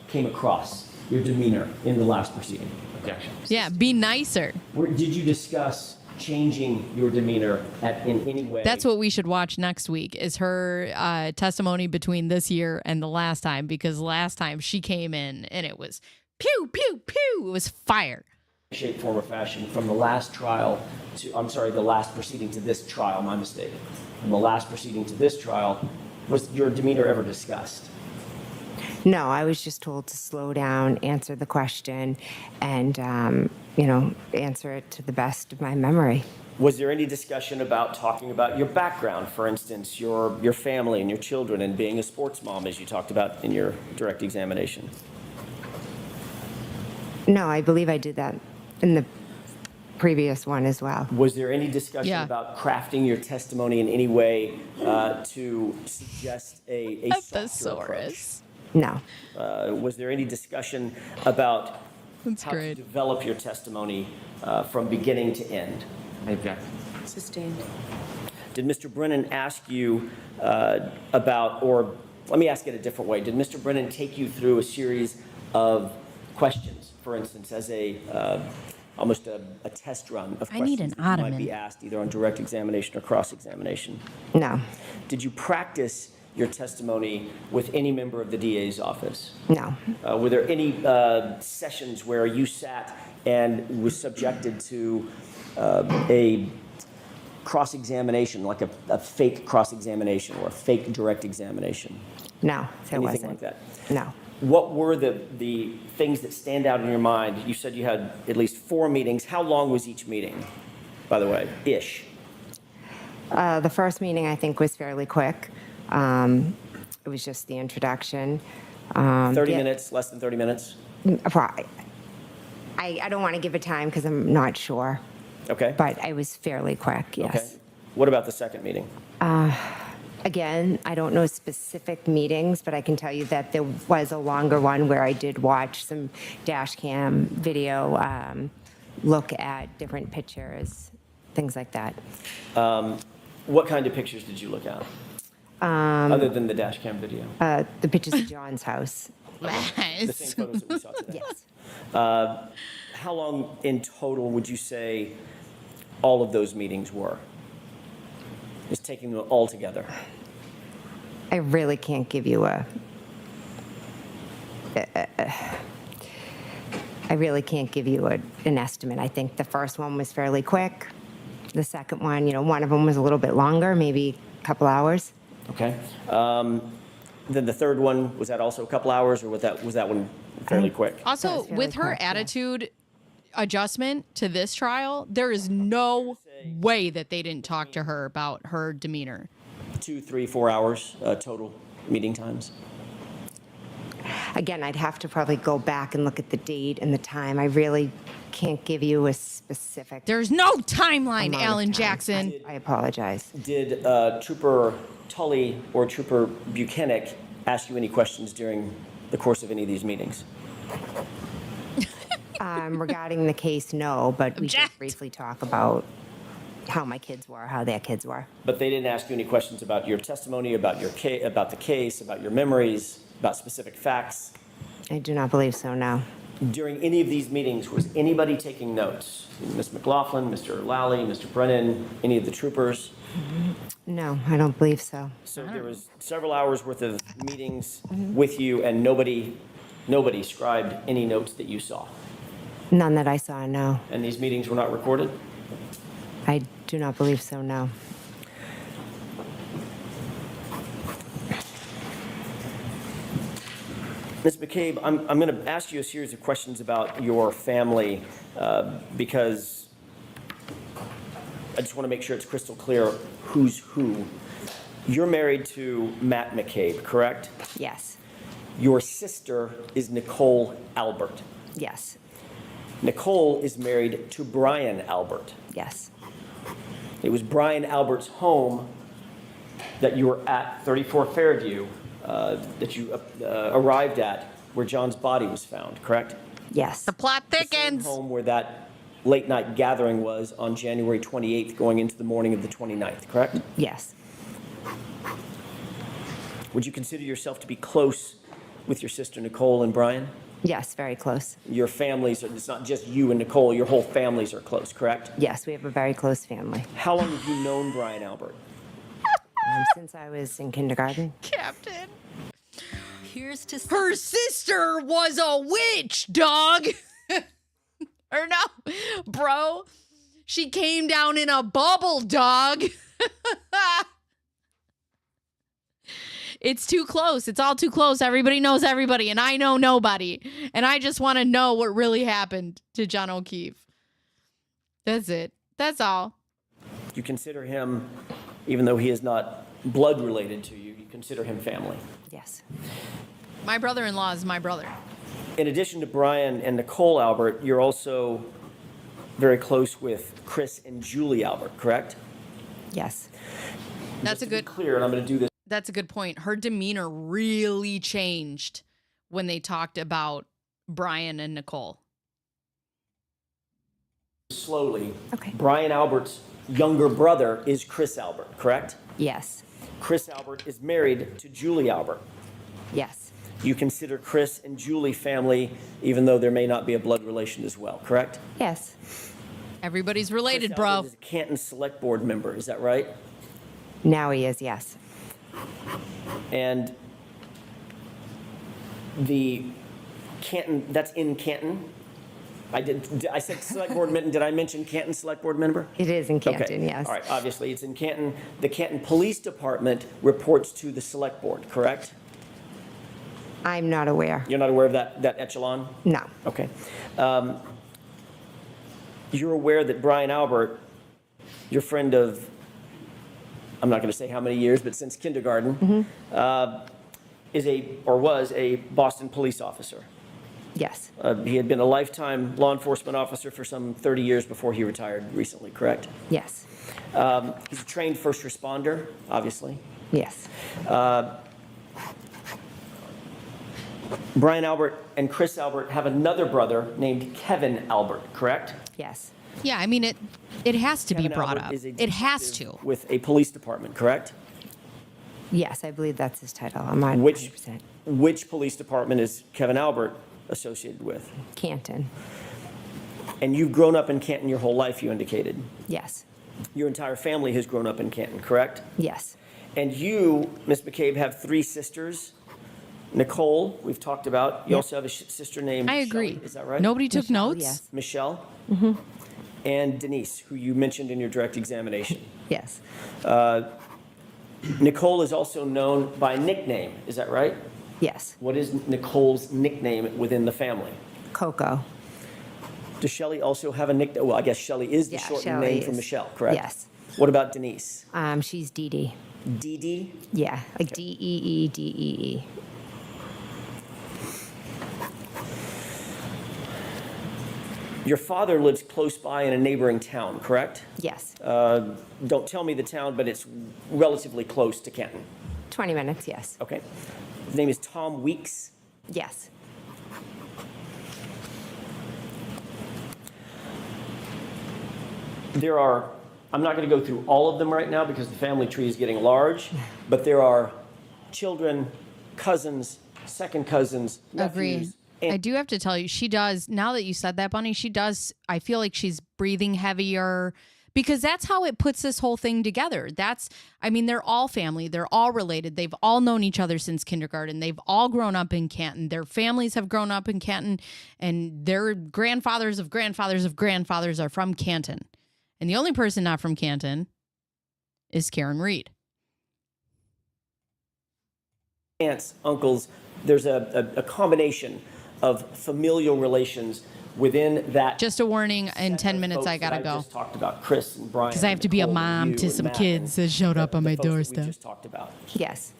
came across, your demeanor in the last proceeding. Objection. Yeah, be nicer. Did you discuss changing your demeanor in any way? That's what we should watch next week is her testimony between this year and the last time, because last time she came in and it was pew, pew, pew. It was fire. Shape, form, or fashion from the last trial to, the last proceeding to this trial, my mistake. From the last proceeding to this trial, was your demeanor ever discussed? No, I was just told to slow down, answer the question, and, answer it to the best of my memory. Was there any discussion about talking about your background, for instance, your family and your children and being a sports mom, as you talked about in your direct examination? No, I believe I did that in the previous one as well. Was there any discussion Yeah. about crafting your testimony in any way to suggest a softer approach? Thesaurus. No. Was there any discussion about That's how great. to develop your testimony from beginning to end? I object. Sustained. Did Mr. Brennan ask you about, or let me ask it a different way, did Mr. Brennan take you through a series of questions, for instance, as almost a test run of I need questions an that you might ottoman. be asked either on direct examination or cross-examination? No. Did you practice your testimony with any member of the DA's office? No. Were there any sessions where you sat and was subjected to a cross-examination, like a fake cross-examination or a fake direct examination? No, there Anything wasn't. like that? No. what were the things that stand out in your mind? You said you had at least 4 meetings. How long was each meeting, by the way, ish? The first meeting, I think, was fairly quick. It was just the introduction. 30 yeah. minutes, less than 30 minutes? I don't want to give a time because I'm not sure, Okay. but it was fairly quick, yes. Okay. What about the second meeting? Again, I don't know specific meetings, but I can tell you that there was a longer one where I did watch some dash cam video, look at different pictures, things like that. What kind of pictures did you look at? Other than the dash cam video? The pictures of John's house. The same photos that we saw today? Yes. How long in total would you say all of those meetings were? Just taking them all together. I really can't give you I really can't give you an estimate. I think the first one was fairly quick. The second one, one of them was a little bit longer, maybe a couple hours. Okay. Then the third one, was that also a couple hours, or was that one fairly quick? Also, That's fairly with her quick, yeah. attitude adjustment to this trial, there is no way that they didn't talk to her about her demeanor. 2, 3, 4 hours total meeting times? Again, I'd have to probably go back and look at the date and the time. I really can't give you a specific. There's no timeline, amount of Alan time. Jackson. I apologize. Did Trooper Tully or Trooper Buchanan ask you any questions during the course of any of these meetings? Regarding the case, no, but we did Object. briefly talk about how my kids were, how their kids were. But they didn't ask you any questions about your testimony, about your about the case, about your memories, about specific facts? I do not believe so, no. During any of these meetings, was anybody taking notes? Ms. McLaughlin, Mr. Lally, Mr. Brennan, any of the troopers? No, I don't believe so. So there was several hours worth of meetings with you, and nobody scribed any notes that you saw. None that I saw, no. And these meetings were not recorded? I do not believe so, no. Ms. McCabe, I'm going to ask you a series of questions about your family because I just want to make sure it's crystal clear who's who. You're married to Matt McCabe, correct? Yes, Your sister is Nicole Albert. yes, Nicole is married to Brian Albert. yes, It was Brian Albert's home that you were at 34 Fairview that you arrived at where John's body was found, correct? yes, The plot The same thickens. home where that late night gathering was on January 28th going into the morning of the 29th, correct? yes, Would you consider yourself to be close with your sister Nicole and Brian? yes, very close. Your families, it's not just you and Nicole, your whole families are close, correct? Yes, we have a very close family. How long have you known Brian Albert? Since I was in kindergarten. Captain. Here's to Her sister was a witch, dog. Or no, bro. She came down in a bubble, dog. It's too close. It's all too close. Everybody knows everybody, and I know nobody. And I just want to know what really happened to John O'Keefe. That's it. That's all. You consider him, even though he is not blood related to you, you consider him family. Yes, My brother-in-law is my brother. In addition to Brian and Nicole Albert, you're also very close with Chris and Julie Albert, correct? yes, That's a To be good. clear, and I'm going to do this That's a good point. Her demeanor really changed when they talked about Brian and Nicole. slowly. Okay. Brian Albert's younger brother is Chris Albert, correct? yes, Chris Albert is married to Julie Albert. yes, You consider Chris and Julie family, even though there may not be a blood relation as well, correct? yes, Everybody's related, Chris bro. Albert is a Canton Select Board member, is that right? now he is, yes. And the Canton, that's in Canton? I said Select Board member, did I mention Canton Select Board member? It is in Canton, Okay. yes. All right, obviously, it's in Canton. The Canton Police Department reports to the Select Board, correct? I'm not aware. You're not aware of that echelon? No. Okay. You're aware that Brian Albert, your friend of, I'm not going to say how many years, but since kindergarten, was a Boston police officer. Yes. He had been a lifetime law enforcement officer for some 30 years before he retired recently, correct? Yes. He's a trained first responder, obviously. Yes. Brian Albert and Chris Albert have another brother named Kevin Albert, correct? Yes. Yeah, I mean, it has to be Kevin brought Albert up. is a It has detective to. with a police department, correct? Yes, I believe that's his title. I'm not Which 100%. which police department is Kevin Albert associated with? Canton. And you've grown up in Canton your whole life, you indicated. Yes. Your entire family has grown up in Canton, correct? Yes. And you, Ms. McCabe, have 3 sisters. Nicole, we've talked about. You also have a sister named I agree. Shelley, is that right? Nobody took Michelle, notes? yes. Michelle? And Denise, who you mentioned in your direct examination. Yes. Nicole is also known by nickname, is that right? Yes. What is Nicole's nickname within the family? Coco. Does Shelley also have a nickname? Well, I guess Shelley is the Yeah, shortened Shelley name for is. Michelle, correct? Yes. What about Denise? She's Dee Dee. Dee Dee? Yeah, like Deedeee. Your father lives close by in a neighboring town, correct? Yes. Don't tell me the town, but it's relatively close to Canton. 20 minutes, yes. Okay. His name is Tom Weeks. Yes. There are, I'm not going to go through all of them right now because the family tree is getting large, but there are children, cousins, second cousins, Agree. nephews. I do have to tell you, she does, now that you said that, Bunny, she does, I feel like she's breathing heavier because that's how it puts this whole thing together. I mean, they're all family. They're all related. They've all known each other since kindergarten. They've all grown up in Canton. Their families have grown up in Canton, and their grandfathers of grandfathers of grandfathers are from Canton. And the only person not from Canton is Karen Reed. Aunts, uncles, there's a combination of familial relations within that. Just a warning, in 10 minutes I gotta I go. just talked about Chris and Brian. Because I have to be a Nicole, mom you, to and some Matt, kids and that showed up on the my folks that we doorstep. just talked about. Yes.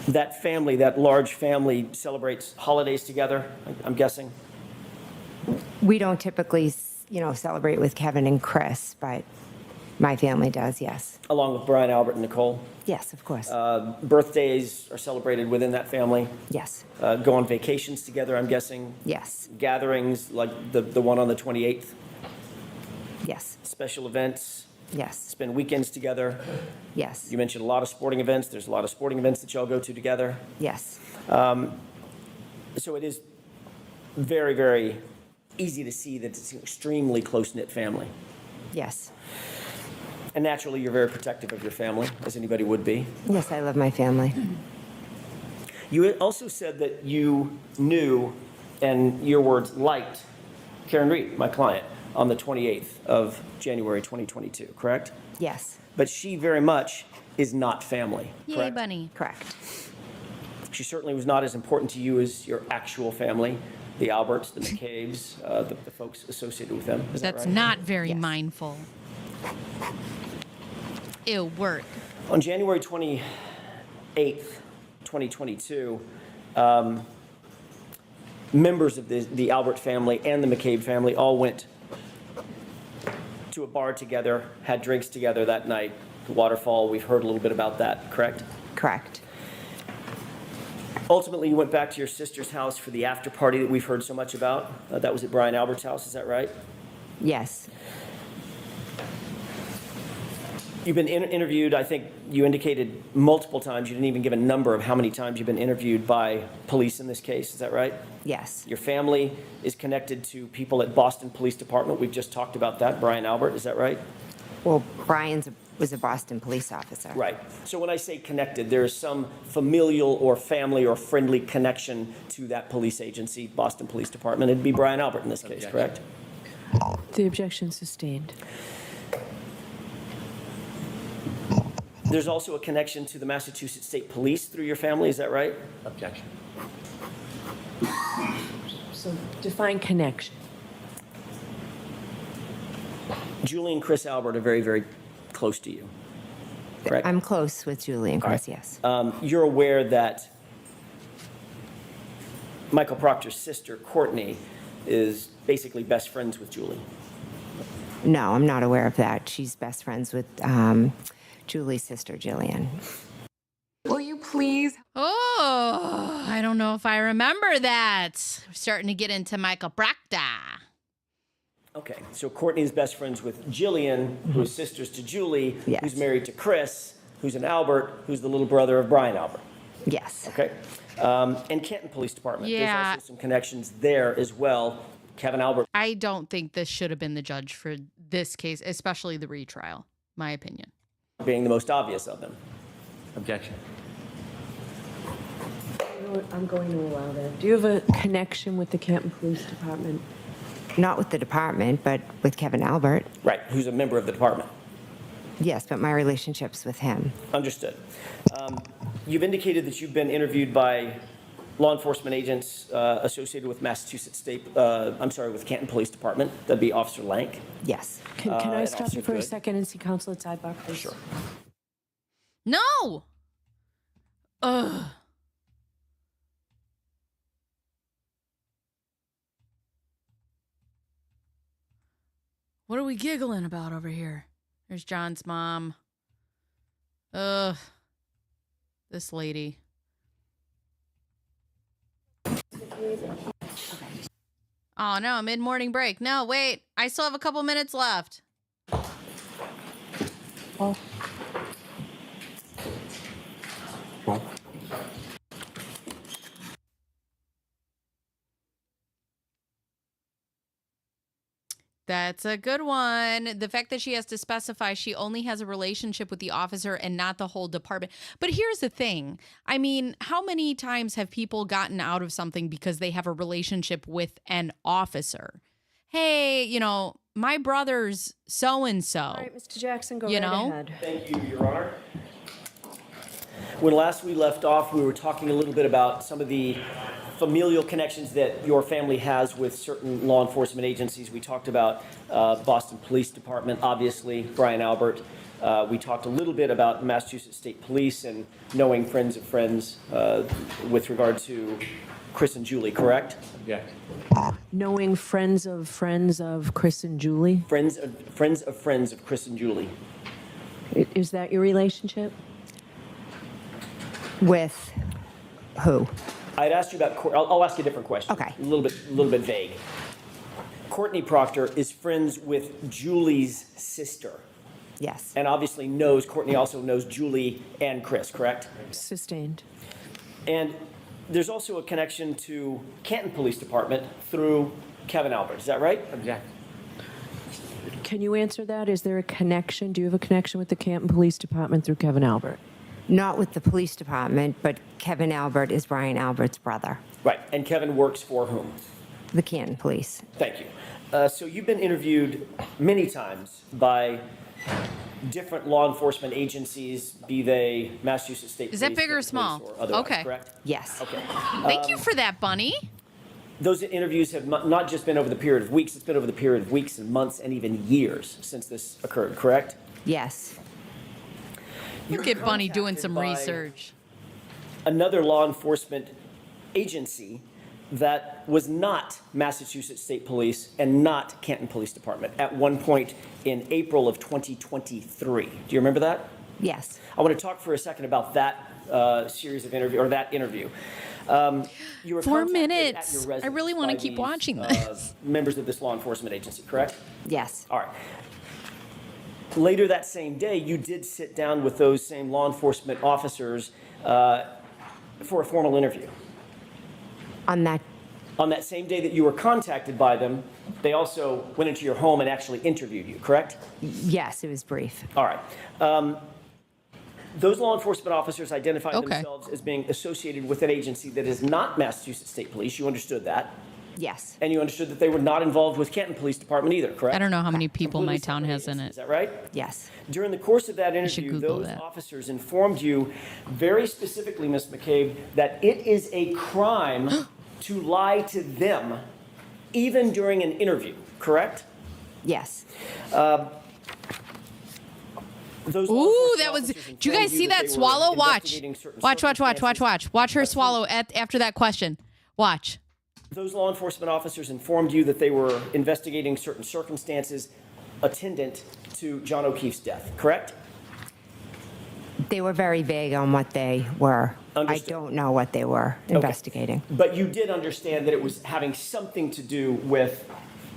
That family, that large family, celebrates holidays together, I'm guessing? We don't typically, celebrate with Kevin and Chris, but my family does, yes. Along with Brian, Albert, and Nicole. Yes, of course. Birthdays are celebrated within that family. Yes. Go on vacations together, I'm guessing. Yes. Gatherings like the one on the 28th. Yes. Special events. Yes. Spend weekends together. Yes. You mentioned a lot of sporting events. There's a lot of sporting events that y'all go to together. Yes. So it is very, very easy to see that it's an extremely close-knit family. Yes. And naturally, you're very protective of your family, as anybody would be. Yes, I love my family. You also said that you knew, and your words, liked Karen Reed, my client, on the 28th of January 2022, correct? Yes. But she very much is not family, Yay, correct? Bunny. Correct. She certainly was not as important to you as your actual family, the Alberts, the McCabes, the folks associated with them. Is that That's right? not very Yes. mindful. Ew, work. On January 28th, 2022, members of the Albert family and the McCabe family all went to a bar together, had drinks together that night. The Waterfall, we've heard a little bit about that, correct? Correct. Ultimately, you went back to your sister's house for the after party that we've heard so much about. That was at Brian Albert's house, is that right? Yes. You've been interviewed, I think you indicated multiple times, you didn't even give a number of how many times you've been interviewed by police in this case, is that right? Yes. Your family is connected to people at Boston Police Department. We've just talked about that. Brian Albert, is that right? Well, was a Boston police officer. Right. So when I say connected, there is some familial or family or friendly connection to that police agency, Boston Police Department. It'd be Brian Albert in this case, correct? The objection sustained. There's also a connection to the Massachusetts State Police through your family, is that right? Objection. So define connection. Julie and Chris Albert are very, very close to you, correct? I'm close with Julie and Chris, yes. You're aware that Michael Proctor's sister, Courtney, is basically best friends with Julie. No, I'm not aware of that. She's best friends with Julie's sister, Jillian. Will you please? Oh, I don't know if I remember that. We're starting to get into Michael Proctor. Okay, so Courtney's best friends with Jillian, who is sisters to Julie, Yes. who's married to Chris, who's an Albert, who's the little brother of Brian Albert. Yes. Okay? And Canton Police Department. Yeah. There's also some connections there as well. Kevin Albert. I don't think this should have been the judge for this case, especially the retrial, my opinion. Being the most obvious of them. Objection. You know what? I'm going to allow that. Do you have a connection with the Canton Police Department? Not with the department, but with Kevin Albert. Right, who's a member of the department. Yes, but my relationship's with him. Understood. You've indicated that you've been interviewed by law enforcement agents associated with Massachusetts State, with Canton Police Department. That'd be Officer Lank. Yes. Can I and stop Officer you for a Good. second and see counsel at sidebar, please? Sure. No! Ugh. What are we giggling about over here? There's John's mom. Ugh. This lady. Oh, no, mid-morning break. No, wait. I still have a couple minutes left. Oh. That's a good one. The fact that she has to specify she only has a relationship with the officer and not the whole department. But here's the thing. I mean, how many times have people gotten out of something because they have a relationship with an officer? Hey, you know, my brother's so-and-so. All right, Mr. Jackson, go You right know? ahead. Thank you, Your Honor. When last we left off, we were talking a little bit about some of the familial connections that your family has with certain law enforcement agencies. We talked about Boston Police Department, obviously, Brian Albert. We talked a little bit about Massachusetts State Police and knowing friends of friends with regard to Chris and Julie, correct? Object. Knowing friends of Chris and Julie? Friends of friends of Chris and Julie. Is that your relationship? With who? I'd asked you about. I'll ask you a different question. Okay. A little bit vague. Courtney Proctor is friends with Julie's sister, Yes. and obviously Courtney also knows Julie and Chris, correct? Sustained. And there's also a connection to Canton Police Department through Kevin Albert. Is that right? Object. Can you answer that? Is there a connection? Do you have a connection with the Canton Police Department through Kevin Albert? Not with the police department, but Kevin Albert is Brian Albert's brother. Right. And Kevin works for whom? The Canton Police. Thank you. So you've been interviewed many times by different law enforcement agencies, be they Massachusetts State Police. Is that big or Canton small? Police, or otherwise, Okay. correct? Yes. Okay. Thank you for that, Bunny. Those interviews have not just been over the period of weeks, it's been over the period of weeks and months and even years since this occurred, correct? Yes. Look at Bunny doing contacted some by research. Another law enforcement agency that was not Massachusetts State Police and not Canton Police Department at one point in April of 2023. Do you remember that? Yes. I want to talk for a second about that series of interview, or that interview. You were 4 contacted minutes. at your I really residence wanna by keep these, watching this. Members of this law enforcement agency, correct? Yes. All right. Later that same day, you did sit down with those same law enforcement officers for a formal interview. On that, On that same day that you were contacted by them, they also went into your home and actually interviewed you, correct? yes, it was brief. All right. Those law enforcement officers identified Okay. themselves as being associated with an agency that is not Massachusetts State Police. You understood that? Yes. And you understood that they were not involved with Canton Police Department either, correct? I don't know how many people my Completely town separate has in agencies, it. Is that right? Yes. During the course of that should interview, Google those that. officers informed you very specifically, Ms. McCabe, that it is a crime to lie to them, even during an interview, correct? Yes. Those law Ooh, enforcement that was. officers Do you guys informed see that that they were swallow? Watch. investigating certain Watch circumstances. her swallow after that question. Watch. Those law enforcement officers informed you that they were investigating certain circumstances attendant to John O'Keefe's death, correct? They were very vague on what they were. Understood. I don't know what they were investigating. But you did understand that it was having something to do with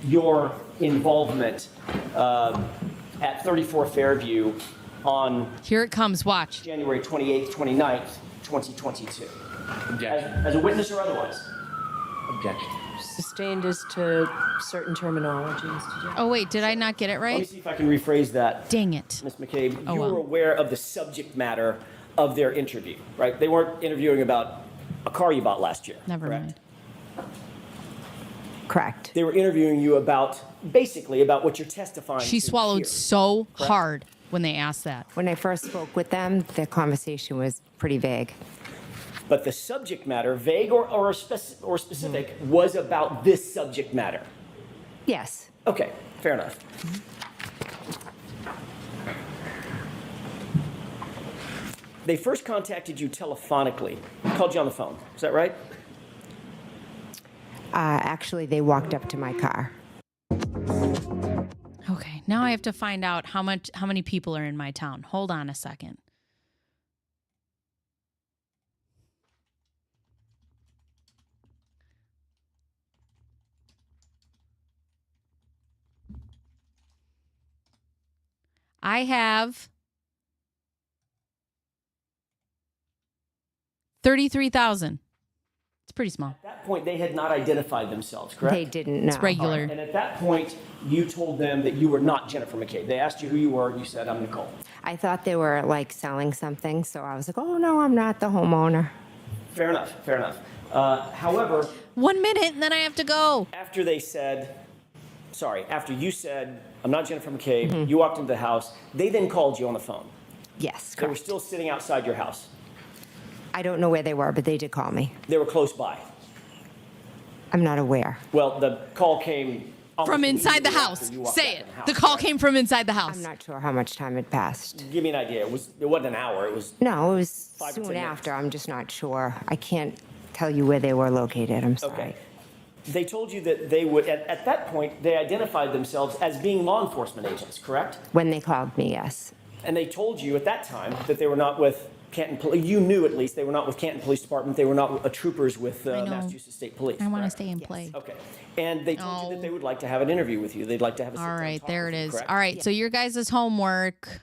your involvement at 34 Fairview on Here it comes. Watch. January 28th, 29th, 2022. Objection. As a witness or otherwise? Objection. Sustained as to certain terminologies. Oh wait, did I not get it Let me right? see if I can rephrase that. Dang it. Ms. McCabe, Oh, you well. were aware of the subject matter of their interview, right? They weren't interviewing about a car you bought last year. Never correct? mind. Correct. They were interviewing you about, basically, about what you're testifying She to swallowed here. so Correct. hard when they asked that. When I first spoke with them, the conversation was pretty vague. But the subject matter, vague or specific, was about this subject matter. Yes. Okay, fair enough. They first contacted you telephonically, called you on the phone. Is that right? Actually, they walked up to my car. Okay, now I have to find out how many people are in my town. Hold on a second. I have 33,000. It's pretty small. At that point, they had not identified themselves, correct? They didn't know. It's regular. And at that point, you told them that you were not Jennifer McCabe. They asked you who you were, and you said, I'm Nicole. I thought they were like selling something, so I was like, oh no, I'm not the homeowner. Fair enough, fair enough. However, 1 minute and then I have to go. after you said, I'm not Jennifer McCabe, you walked into the house, they then called you on the phone. Yes, They were correct. still sitting outside your house. I don't know where they were, but they did call me. They were close by. I'm not aware. Well, the call came almost From inside the immediately house. after you walked Say back it. in the house, The call correct? came from inside the house. I'm not sure how much time had passed. Give me an idea. It wasn't an hour. It was No, it was 5 or 10 soon minutes. after. I'm just not sure. I can't tell you where they were located. I'm sorry. okay. They told you that they would. At that point, they identified themselves as being law enforcement agents, correct? When they called me, yes. And they told you at that time that they were not with Canton Police. You knew at least they were not with Canton Police Department. They were not troopers with I know. Massachusetts State Police. I want to correct? stay and play. Okay. And they told you Oh. that they would like to have an interview with you. They'd like to have a sit All down right, talk there with it you, is. correct? All right, so your guys' homework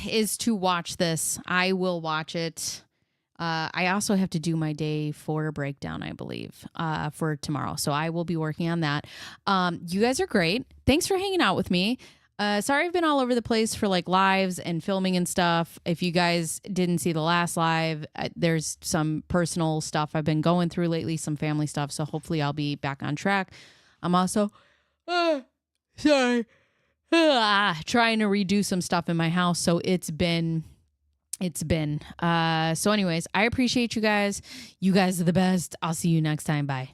is to watch this. I will watch it. I also have to do my day 4 breakdown, I believe, for tomorrow. So I will be working on that. You guys are great. Thanks for hanging out with me. Sorry I've been all over the place for like lives and filming and stuff. If you guys didn't see the last live, there's some personal stuff I've been going through lately, some family stuff. So hopefully I'll be back on track. I'm also, trying to redo some stuff in my house. So it's been. So anyways, I appreciate you guys. You guys are the best. I'll see you next time. Bye.